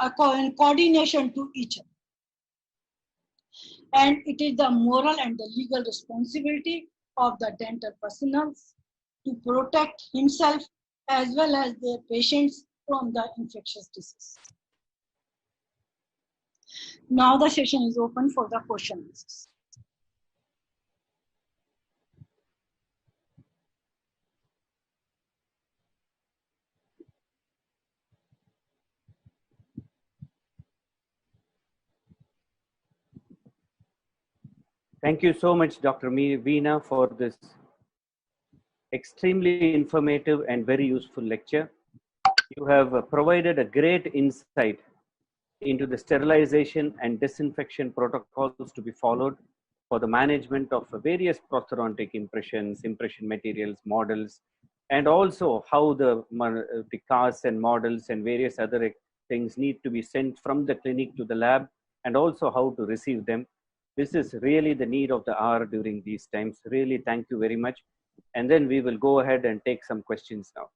B: coordination to each other. And it is the moral and the legal responsibility of the dental personnel to protect himself as well as their patients from the infectious disease. Now the session is open for the questions.
A: Thank you so much, Dr. Veena, for this extremely informative and very useful lecture. You have provided a great insight into the sterilization and disinfection protocols to be followed for the management of various prosthodontic impressions, impression materials, models, and also how the casts and models and various other things need to be sent from the clinic to the lab, and also how to receive them. This is really the need of the hour during these times. Really, thank you very much. And then we will go ahead and take some questions now.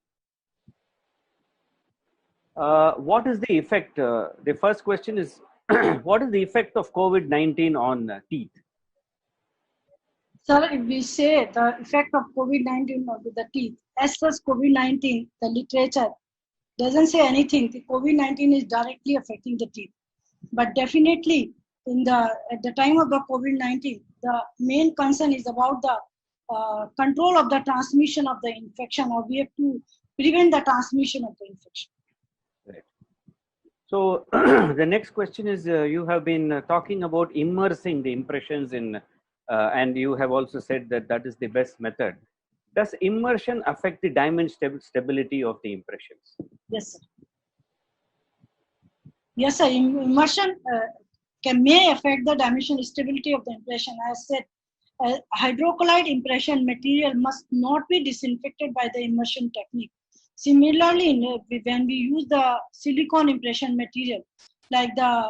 A: What is the effect? The first question is, what is the effect of COVID-19 on teeth?
B: Sir, if we say the effect of COVID-19 on the teeth, as such COVID-19, the literature doesn't say anything. The COVID-19 is directly affecting the teeth. But definitely, at the time of the COVID-19, the main concern is about the control of the transmission of the infection, or we have to prevent the transmission of the infection.
A: Right. So the next question is, you have been talking about immersing the impressions in, and you have also said that that is the best method. Does immersion affect the diamond stability of the impressions?
B: Yes, sir. Yes, sir. Immersion may affect the dimension stability of the impression. As said, hydrocolloid impression material must not be disinfected by the immersion technique. Similarly, when we use the silicone impression material, like the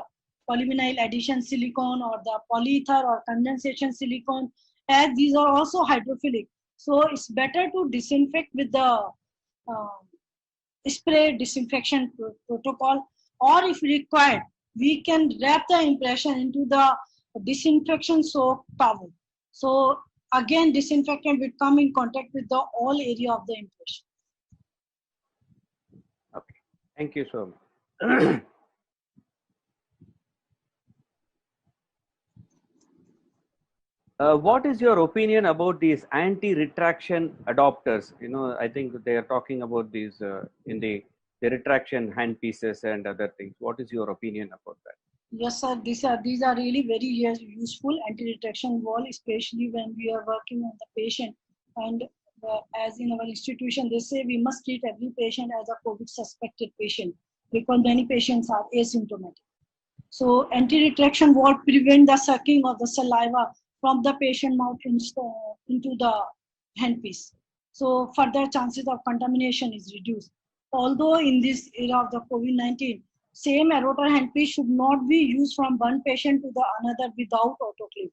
B: polyvinyl addition silicone or the polyether or condensation silicone, as these are also hydrophilic. So it's better to disinfect with the spray disinfection protocol, or if required, we can wrap the impression into the disinfection soap towel. So again, disinfectant will come in contact with the all area of the impression.
A: Okay, thank you so much. What is your opinion about these anti-retraction adopters? You know, I think they are talking about these in the retraction handpieces and other things. What is your opinion about that?
B: Yes, sir. These are really very useful anti-retraction wall, especially when we are working on the patient. And as in our institution, they say we must treat every patient as a COVID suspected patient, because many patients are asymptomatic. So anti-retraction wall prevent the sucking of the saliva from the patient mouth into the handpiece. So further chances of contamination is reduced. Although in this era of the COVID-19, same aerator handpiece should not be used from one patient to the another without autoclave.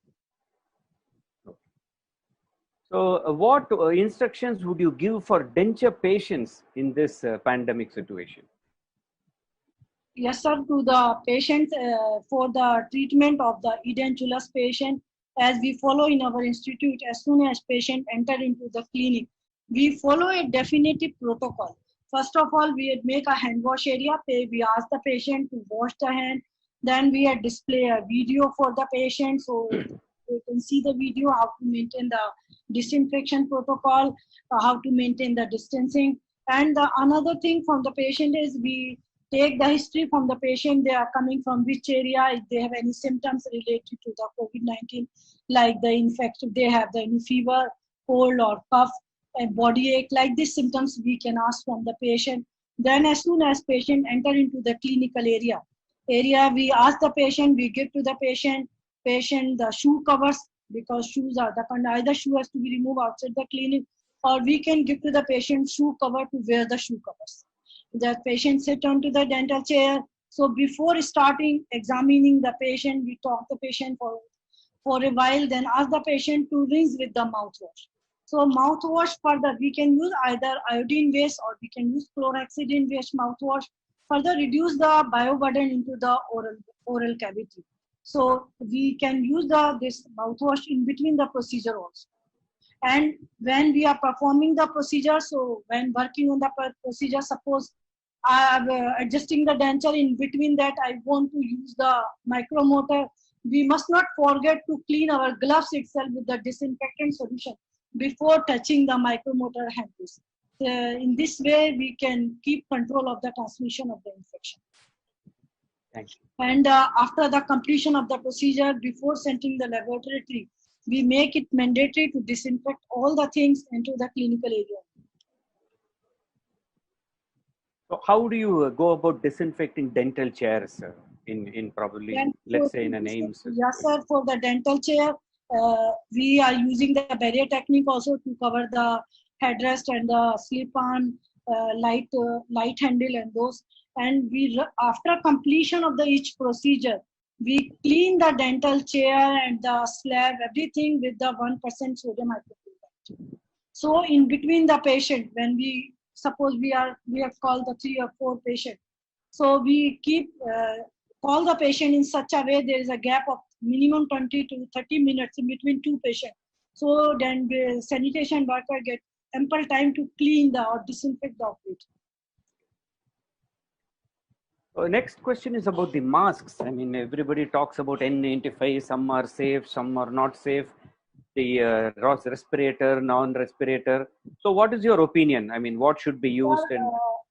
A: So what instructions would you give for denture patients in this pandemic situation?
B: Yes, sir, to the patients for the treatment of the edentulous patient, as we follow in our institute, as soon as patient enter into the clinic, we follow a definitive protocol. First of all, we make a hand wash area. We ask the patient to wash the hand. Then we display a video for the patient, so you can see the video, how to maintain the disinfection protocol, how to maintain the distancing. And another thing from the patient is we take the history from the patient. They are coming from which area, if they have any symptoms related to the COVID-19, like the infection, they have any fever, cold or cough, and body ache, like these symptoms we can ask from the patient. Then as soon as patient enter into the clinical area, we ask the patient, we give to the patient the shoe covers, because shoes are either shoe has to be removed outside the clinic, or we can give to the patient shoe cover to wear the shoe covers. The patient sit onto the dental chair. So before starting examining the patient, we talk the patient for a while, then ask the patient to rinse with the mouthwash. So mouthwash further, we can use either iodine based or we can use chlorhexidine based mouthwash, further reduce the bioburden into the oral cavity. So we can use this mouthwash in between the procedure also. And when we are performing the procedure, so when working on the procedure, suppose adjusting the denture. In between that, I want to use the micromotor. We must not forget to clean our gloves itself with the disinfectant solution before touching the micromotor handles. In this way, we can keep control of the transmission of the infection.
A: Thank you.
B: And after the completion of the procedure, before sending the laboratory, we make it mandatory to disinfect all the things into the clinical area.
A: So how do you go about disinfecting dental chairs in probably, let's say in an AIIMS?
B: Yes, sir. For the dental chair, we are using the barrier technique also to cover the headrest and the slip-on light handle and those. And after completion of each procedure, we clean the dental chair and the slab, everything with the 1% sodium hypochlorite. So in between the patient, when we suppose we have called the 3 or 4 patient, so we keep call the patient in such a way there is a gap of minimum 20 to 30 minutes in between 2 patients. So then the sanitation worker get ample time to clean or disinfect the operator.
A: Next question is about the masks. I mean, everybody talks about N95. Some are safe, some are not safe. The respirator, non-respirator. So, what is your opinion? I mean, what should be used?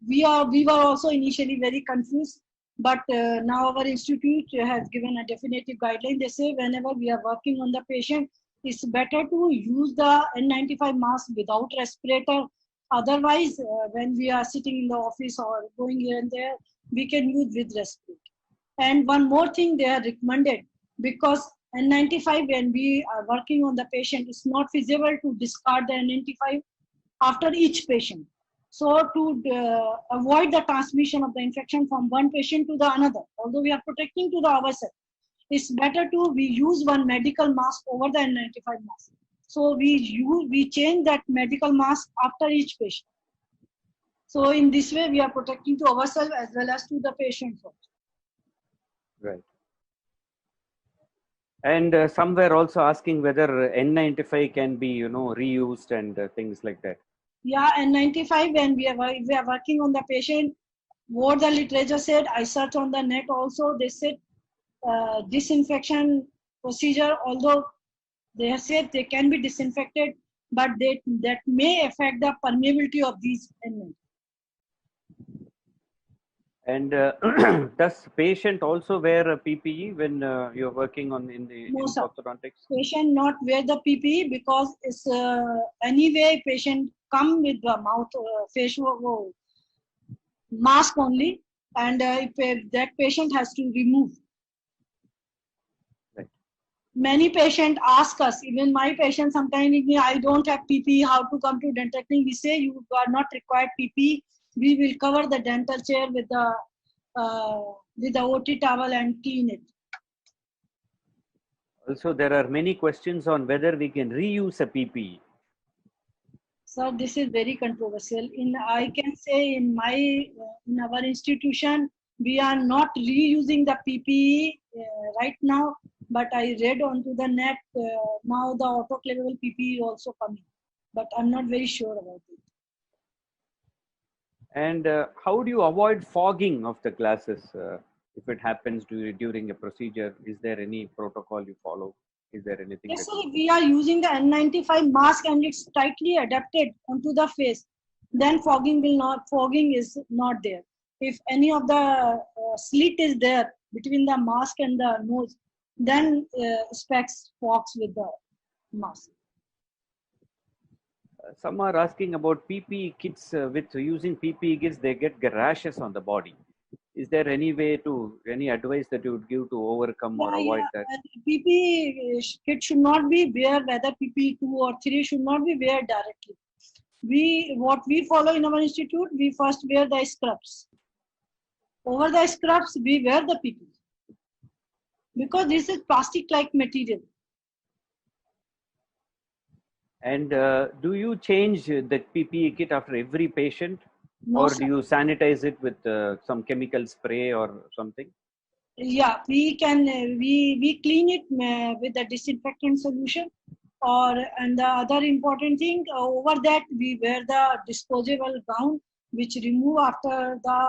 B: We were also initially very confused, but now our institute has given a definitive guideline. They say whenever we are working on the patient, it's better to use the N95 mask without respirator. Otherwise, when we are sitting in the office or going here and there, we can use with respirator. And one more thing they are recommended, because N95 when we are working on the patient, it's not feasible to discard the N95 after each patient. So to avoid the transmission of the infection from one patient to the another, although we are protecting to the ourselves, it's better we use one medical mask over the N95 mask. So we change that medical mask after each patient. So in this way, we are protecting to ourselves as well as to the patients also.
A: Right. And some were also asking whether N95 can be, reused and things like that.
B: Yeah, N95 when we are working on the patient, what the literature said, I searched on the net also, they said disinfection procedure, although they have said they can be disinfected, but that may affect the permeability of these N95.
A: And does patient also wear a PPE when you're working in orthodontics?
B: Patient not wear the PPE because it's anyway patient come with the mouth facial mask only, and if that patient has to remove.
A: Right.
B: Many patients ask us, even my patient sometimes with me, I don't have PPE, how to come to dental clinic? We say you are not required PPE. We will cover the dental chair with the OT towel and clean it.
A: Also, there are many questions on whether we can reuse a PPE.
B: So this is very controversial. I can say in our institution, we are not reusing the PPE right now, but I read onto the net now the autoclavable PPE is also coming, but I'm not very sure about it.
A: And how do you avoid fogging of the glasses if it happens during a procedure? Is there any protocol you follow? Is there anything?
B: Yes, sir. We are using the N95 mask and it's tightly adapted onto the face. Then fogging is not there. If any of the slit is there between the mask and the nose, then specs fogs with the mask.
A: Some are asking about PPE kits. With using PPE kits, they get rashes on the body. Is there any advice that you would give to overcome or avoid that?
B: PPE kit should not be wear, whether PPE 2 or 3 should not be wear directly. What we follow in our institute, we first wear the scrubs. Over the scrubs, we wear the PPE. Because this is plastic-like material.
A: And do you change that PPE kit after every patient?
B: No,
A: or
B: sir.
A: do you sanitize it with some chemical spray or something?
B: Yeah, we can. We clean it with a disinfectant solution. And the other important thing, over that we wear the disposable gown which remove after the,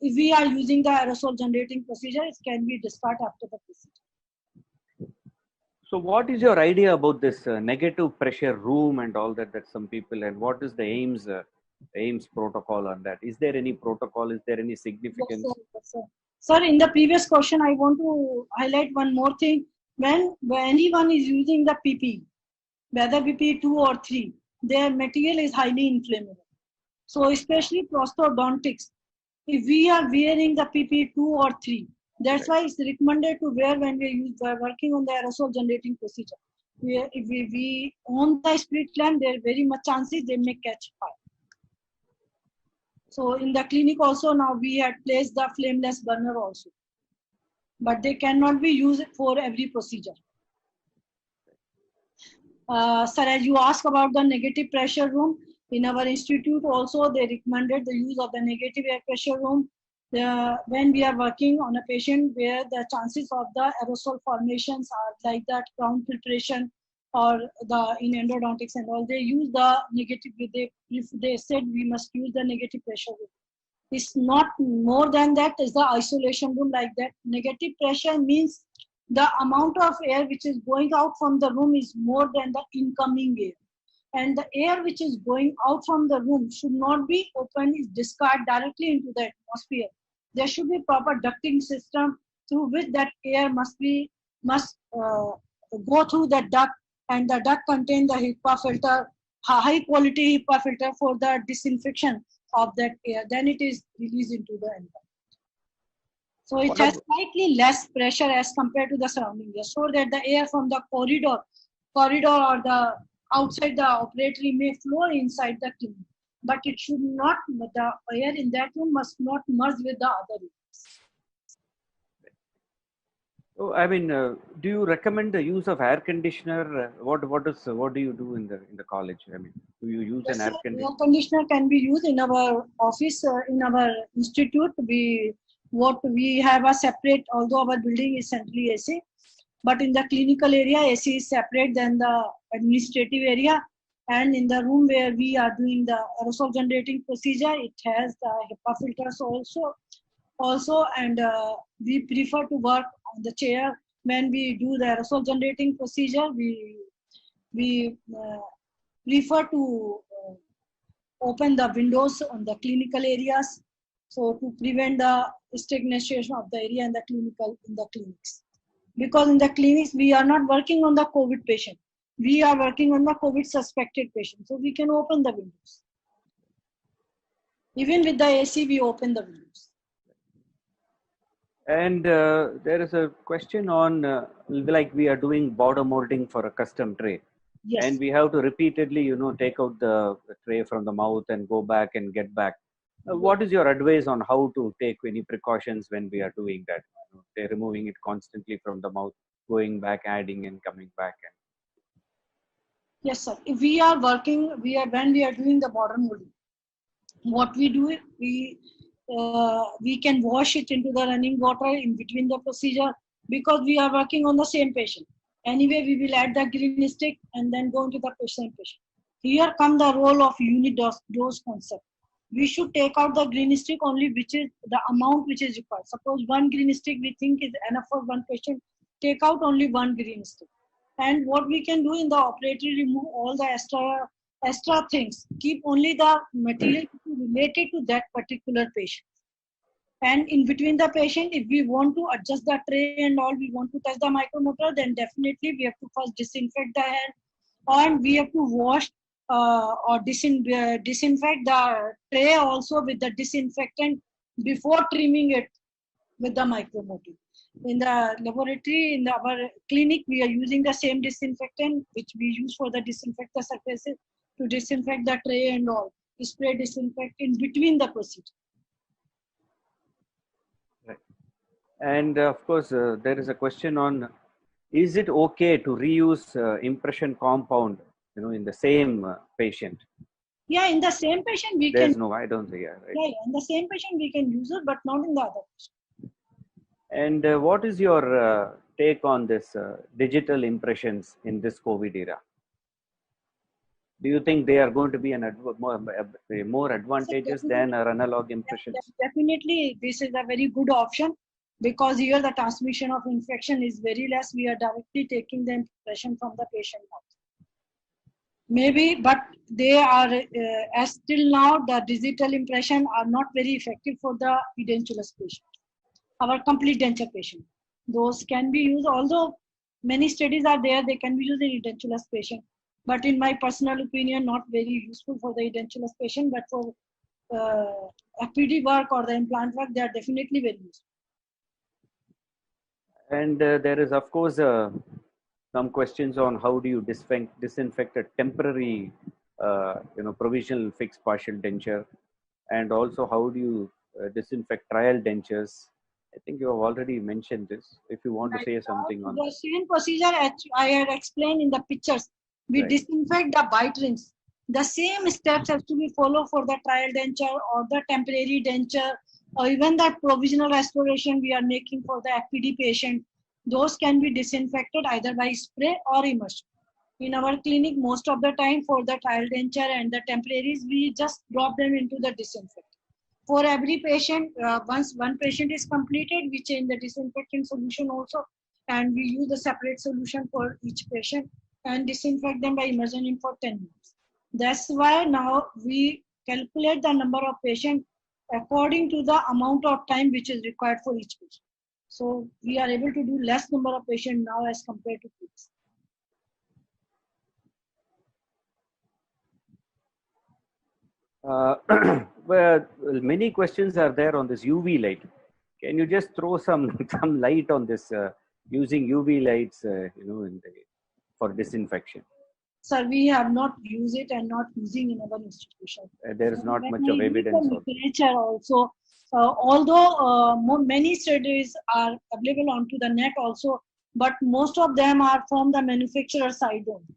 B: if we are using the aerosol generating procedure, it can be discarded after the procedure.
A: So what is your idea about this negative pressure room and all that some people, and what is the AIIMS protocol on that? Is there any protocol? Is there any
B: Yes,
A: significance?
B: sir. Yes, sir. Sir, in the previous question, I want to highlight one more thing. When anyone is using the PP, whether PP 2 or 3, their material is highly inflammable. So especially prosthodontics, if we are wearing the PP 2 or 3, that's why it's recommended to wear when we are working on the aerosol generating procedure. If we on the split lamp, there are very much chances they may catch fire. So in the clinic also now we had placed the flameless burner also, but they cannot be used for every procedure. Sir, as you ask about the negative pressure room, in our institute also they recommended the use of the negative air pressure room when we are working on a patient where the chances of the aerosol formations are like that crown filtration or the in endodontics and all, they use the negative. If they said we must use the negative pressure room, it's not more than that. Is the isolation room like that. Negative pressure means the amount of air which is going out from the room is more than the incoming air, and the air which is going out from the room should not be open, is discarded directly into the atmosphere. There should be proper ducting system through which that air must go through the duct, and the duct contain the HEPA filter, high quality HEPA filter for the disinfection of that air. Then it is released into the environment. So it has slightly less pressure as compared to the surrounding air, so that the air from the corridor or the outside the operatory may flow inside the clinic. But it should not, the air in that room must not merge with the other rooms.
A: Oh, I mean, do you recommend the use of air conditioner? What do you do in the college? I mean, do you use
B: Yes,
A: an air
B: sir,
A: conditioner?
B: air conditioner can be used in our office, in our institute. We have a separate, although our building is centrally AC, but in the clinical area, AC is separate than the administrative area. And in the room where we are doing the aerosol generating procedure, it has the HEPA filters also, and we prefer to work on the chair when we do the aerosol generating procedure. We prefer to open the windows on the clinical areas, so to prevent the stagnation of the area in the clinics. Because in the clinics we are not working on the COVID patient, we are working on the COVID suspected patient, so we can open the windows. Even with the AC, we open the windows.
A: And there is a question on like we are doing border molding for a custom tray.
B: Yes.
A: And we have to repeatedly, take out the tray from the mouth and go back and get back. What is your advice on how to take any precautions when we are doing that? They're removing it constantly from the mouth, going back, adding and coming back.
B: Yes, sir. If we are working, when we are doing the border molding, what we do, we can wash it into the running water in between the procedure, because we are working on the same patient. Anyway, we will add the green stick and then go into the patient. Here come the role of unit dose concept. We should take out the green stick only which is the amount which is required. Suppose one green stick we think is enough for one patient, take out only one green stick. And what we can do in the operatory, remove all the extra things, keep only the material related to that particular patient. And in between the patient, if we want to adjust the tray and all, we want to touch the micromotor, then definitely we have to first disinfect the hand, and we have to wash or disinfect the tray also with the disinfectant before trimming it with the micromotor. In the laboratory, in our clinic, we are using the same disinfectant which we use for the disinfect the surfaces to disinfect the tray and all. Spray disinfect in between the procedure.
A: Right. And of course, there is a question on: is it okay to reuse impression compound, in the same patient?
B: Yeah, in the same patient we
A: There's
B: can.
A: no, I don't think. Yeah, right.
B: Yeah, in the same patient we can use it, but not in the other patient.
A: And what is your take on this digital impressions in this COVID era? Do you think they are going to be more advantageous than our analog impressions?
B: Definitely, this is a very good option because here the transmission of infection is very less. We are directly taking the impression from the patient mouth. Maybe, but they are, as till now, the digital impression are not very effective for the edentulous patient, our complete denture patient. Those can be used, although many studies are there, they can be used in edentulous patient. But in my personal opinion, not very useful for the edentulous patient, but for FPD work or the implant work, they are definitely very useful.
A: And there is, of course, some questions on how do you disinfect a temporary, provisional fixed partial denture, and also how do you disinfect trial dentures. I think you have already mentioned this. If you want to say something on
B: the same procedure I had explained in the pictures, we disinfect the bite rings. The same steps have to be followed for the trial denture or the temporary denture, or even the provisional restoration we are making for the FPD patient. Those can be disinfected either by spray or immersion. In our clinic, most of the time for the trial denture and the temporaries, we just drop them into the disinfectant. For every patient, once one patient is completed, we change the disinfectant solution also, and we use a separate solution for each patient and disinfect them by immersion for 10 minutes. That's why now we calculate the number of patients according to the amount of time which is required for each patient. So we are able to do less number of patients now as compared to previous.
A: Well, many questions are there on this UV light. Can you just throw some light on this using UV lights, for disinfection?
B: Sir, we have not used it and not using in our institution.
A: There is not much of evidence.
B: Literature also, although many studies are available onto the net also, but most of them are from the manufacturer side only.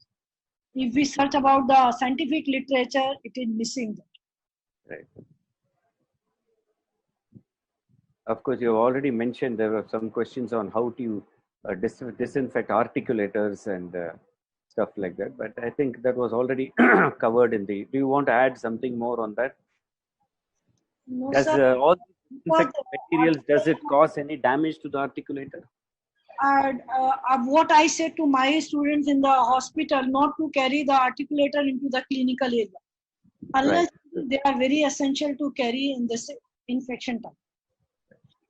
B: If we search about the scientific literature, it is missing that.
A: Right. Of course, you have already mentioned there were some questions on how to disinfect articulators and stuff like that, but I think that was already covered in the. Do you want to add something more on that?
B: No,
A: does all materials, does it cause any damage to the articulator?
B: What I said to my students in the hospital, not to carry the articulator into the clinical area, unless they are very essential to carry in this infection time.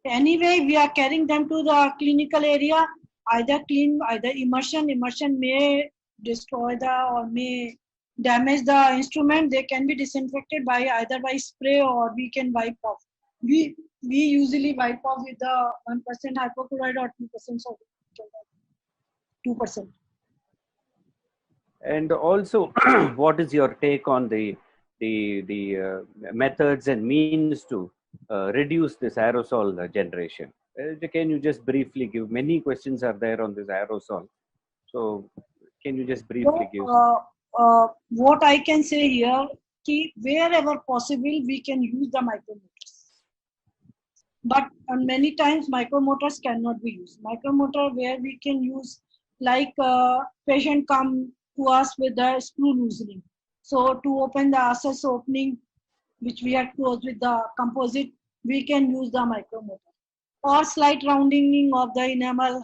B: Anyway, we are carrying them to the clinical area, either immersion. Immersion may destroy or may damage the instrument. They can be disinfected either by spray or we can wipe off. We usually wipe off with the 1% hypochlorite or 2% sodium. 2%.
A: And also, what is your take on the methods and means to reduce this aerosol generation? Can you just briefly give? Many questions are there on this aerosol. So, can you just briefly give?
B: What I can say here, wherever possible, we can use the micromotors. But many times micromotors cannot be used. Micromotor where we can use, like patient come to us with the screw loosening. So to open the access opening, which we are closed with the composite, we can use the micromotor. Or slight rounding of the enamel,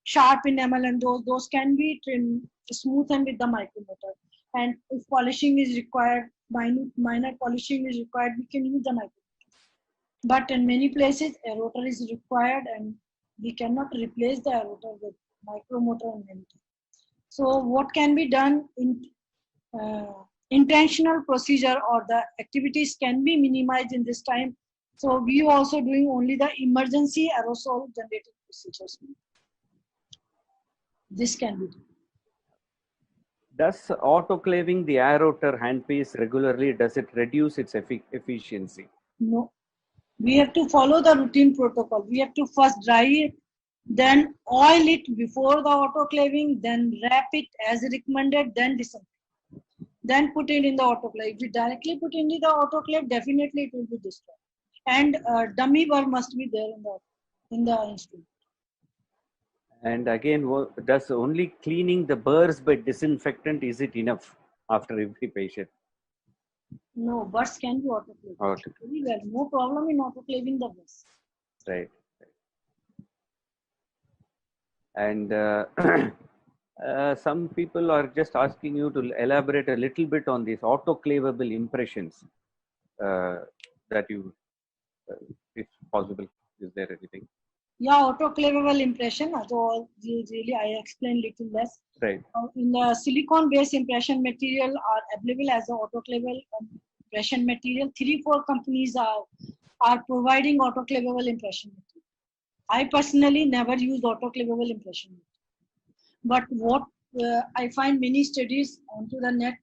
B: sharp enamel, and those can be smoothened with the micromotor. And if polishing is required, minor polishing is required, we can use the micromotor. But in many places, aerotor is required, and we cannot replace the aerotor with micromotor and anything. So what can be done in intentional procedure or the activities can be minimized in this time. So we also doing only the emergency aerosol generating procedures. This can be done.
A: Does autoclaving the aerotor handpiece regularly, does it reduce its efficiency?
B: No. We have to follow the routine protocol. We have to first dry it, then oil it before the autoclaving, then wrap it as recommended, then disinfect. Then put it in the autoclave. If we directly put into the autoclave, definitely it will be destroyed. And dummy burr must be there in the instrument.
A: And again, does only cleaning the burrs by disinfectant, is it enough? after every patient.
B: No, buds can be autoclaved.
A: Okay.
B: Very well. No problem in autoclaving the buds.
A: Right. And some people are just asking you to elaborate a little bit on these autoclavable impressions that you, if possible, is there anything?
B: Yeah, autoclavable impression. So really, I explained little less.
A: Right.
B: In the silicon-based impression material are available as an autoclavable impression material. 3-4 companies are providing autoclavable impression material. I personally never used autoclavable impression material. But what I find many studies onto the net,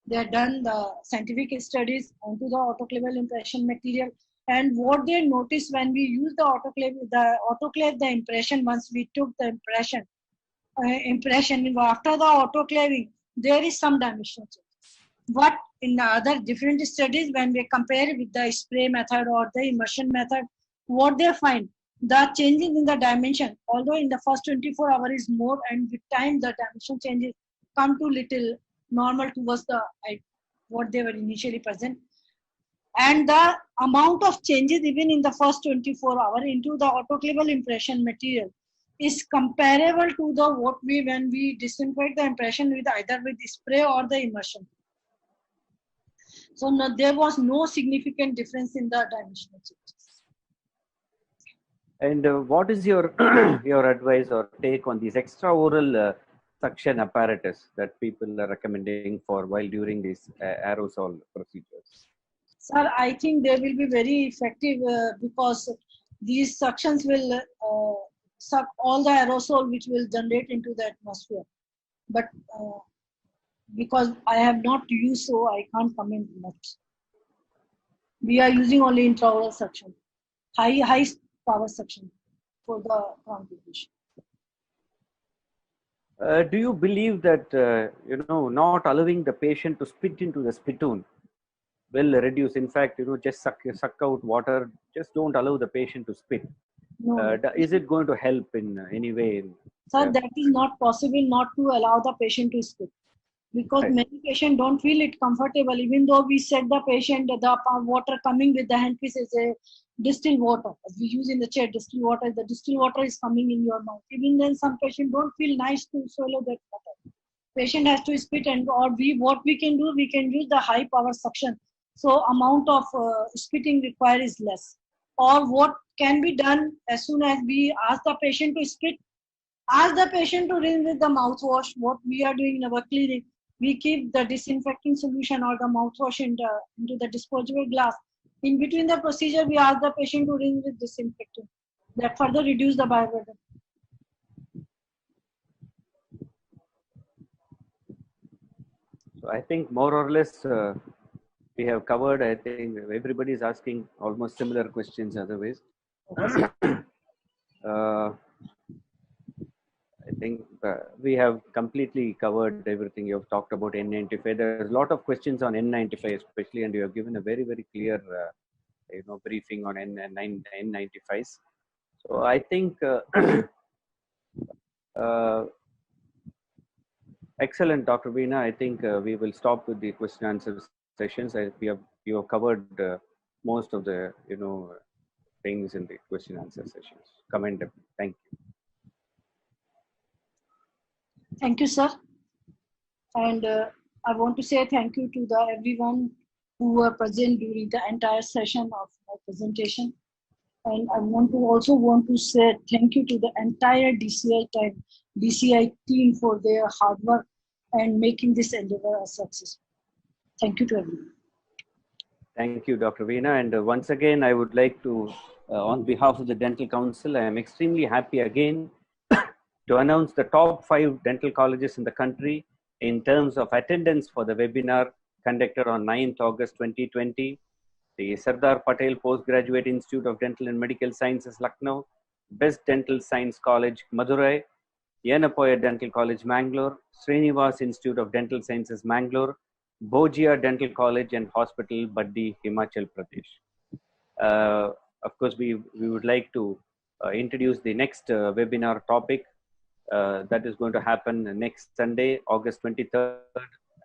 B: they have done the scientific studies onto the autoclavable impression material. And what they noticed when we use the autoclave the impression, once we took the impression after the autoclaving, there is some dimension change. But in the other different studies, when we compare with the spray method or the immersion method, what they find, the changes in the dimension, although in the first 24 hours is more, and with time the dimension changes come to little normal towards the what they were initially present. And the amount of changes even in the first 24 hours into the autoclavable impression material is comparable to the what we when we disinfect the impression with either with spray or the immersion. So no, there was no significant difference in the dimensional changes.
A: And what is your your advice or take on these extraoral suction apparatus that people are recommending for while during these aerosol procedures?
B: Sir, I think they will be very effective because these suctions will suck all the aerosol which will generate into the atmosphere. But because I have not used, so I can't comment much. We are using only intraoral suction, high power suction for the contribution.
A: Do you believe that not allowing the patient to spit into the spittoon will reduce? In fact, just suck out water. Just don't allow the patient to spit.
B: No.
A: Is it going to help in any way?
B: Sir, that is not possible not to allow the patient to spit. Because
A: right.
B: Many patients don't feel it comfortable, even though we said the patient the water coming with the handpiece is a distilled water. As we use in the chair, distilled water, the distilled water is coming in your mouth. Even then, some patients don't feel nice to swallow that water. Patient has to spit, and what we can do, we can use the high power suction. So amount of spitting required is less. Or what can be done as soon as we ask the patient to spit, ask the patient to rinse with the mouthwash. What we are doing in our clinic, we keep the disinfecting solution or the mouthwash into the disposable glass. In between the procedure, we ask the patient to rinse with disinfectant. That further reduce the bioburden.
A: So I think more or less we have covered. I think everybody is asking almost similar questions otherwise. I think we have completely covered everything. You have talked about N95. There's a lot of questions on N95 especially, and you have given a very, very clear briefing on N95s. So I think excellent, Dr. Veena. I think we will stop with the question answer sessions. You have covered most of the things in the question answer sessions. Commendable. Thank you.
B: Thank you, sir. And I want to say thank you to everyone who were present during the entire session of my presentation. And I also want to say thank you to the entire DCI team for their hard work and making this endeavor a success. Thank you to everyone.
A: Thank you, Dr. Veena. And once again, I would like to, on behalf of the Dental Council, I am extremely happy again to announce the top 5 dental colleges in the country in terms of attendance for the webinar conducted on 9th August 2020. The Sardar Patel Postgraduate Institute of Dental and Medical Sciences, Lucknow, Best Dental Science College, Madurai, Yenapoya Dental College, Mangalore, Srinivas Institute of Dental Sciences, Mangalore, Bojia Dental College and Hospital, Baddi, Himachal Pradesh. Of course, we would like to introduce the next webinar topic that is going to happen next Sunday, August 23rd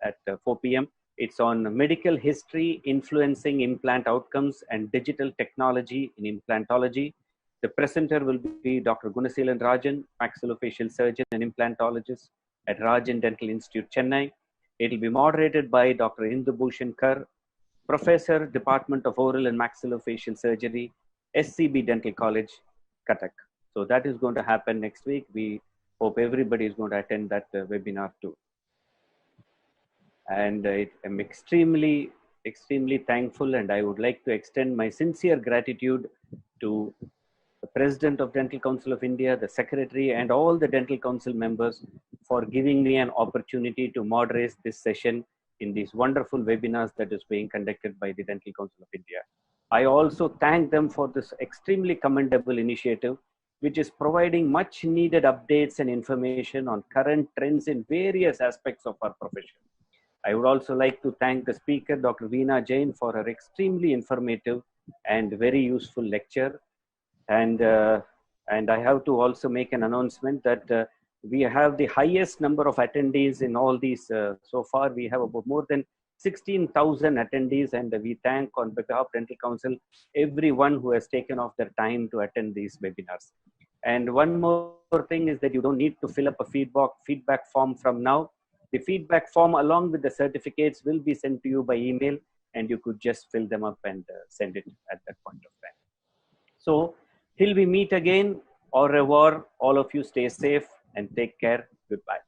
A: at 4 p.m. It's on medical history influencing implant outcomes and digital technology in implantology. The presenter will be Dr. Gunaseelan Rajan, maxillofacial surgeon and implantologist at Rajan Dental Institute, Chennai. It will be moderated by Dr. Indu Bhushan Kar, Professor, Department of Oral and Maxillofacial Surgery, SCB Dental College, Cuttack. So that is going to happen next week. We hope everybody is going to attend that webinar too. And I'm extremely thankful, and I would like to extend my sincere gratitude to the President of Dental Council of India, the Secretary, and all the Dental Council members for giving me an opportunity to moderate this session in these wonderful webinars that is being conducted by the Dental Council of India. I also thank them for this extremely commendable initiative, which is providing much needed updates and information on current trends in various aspects of our profession. I would also like to thank the speaker, Dr. Veena Jain, for her extremely informative and very useful lecture. And I have to also make an announcement that we have the highest number of attendees in all these. So far, we have about more than 16,000 attendees, and we thank on behalf of Dental Council everyone who has taken off their time to attend these webinars. And one more thing is that you don't need to fill up a feedback form from now. The feedback form along with the certificates will be sent to you by email, and you could just fill them up and send it at that point of time. So till we meet again, au revoir, all of you stay safe and take care. Goodbye.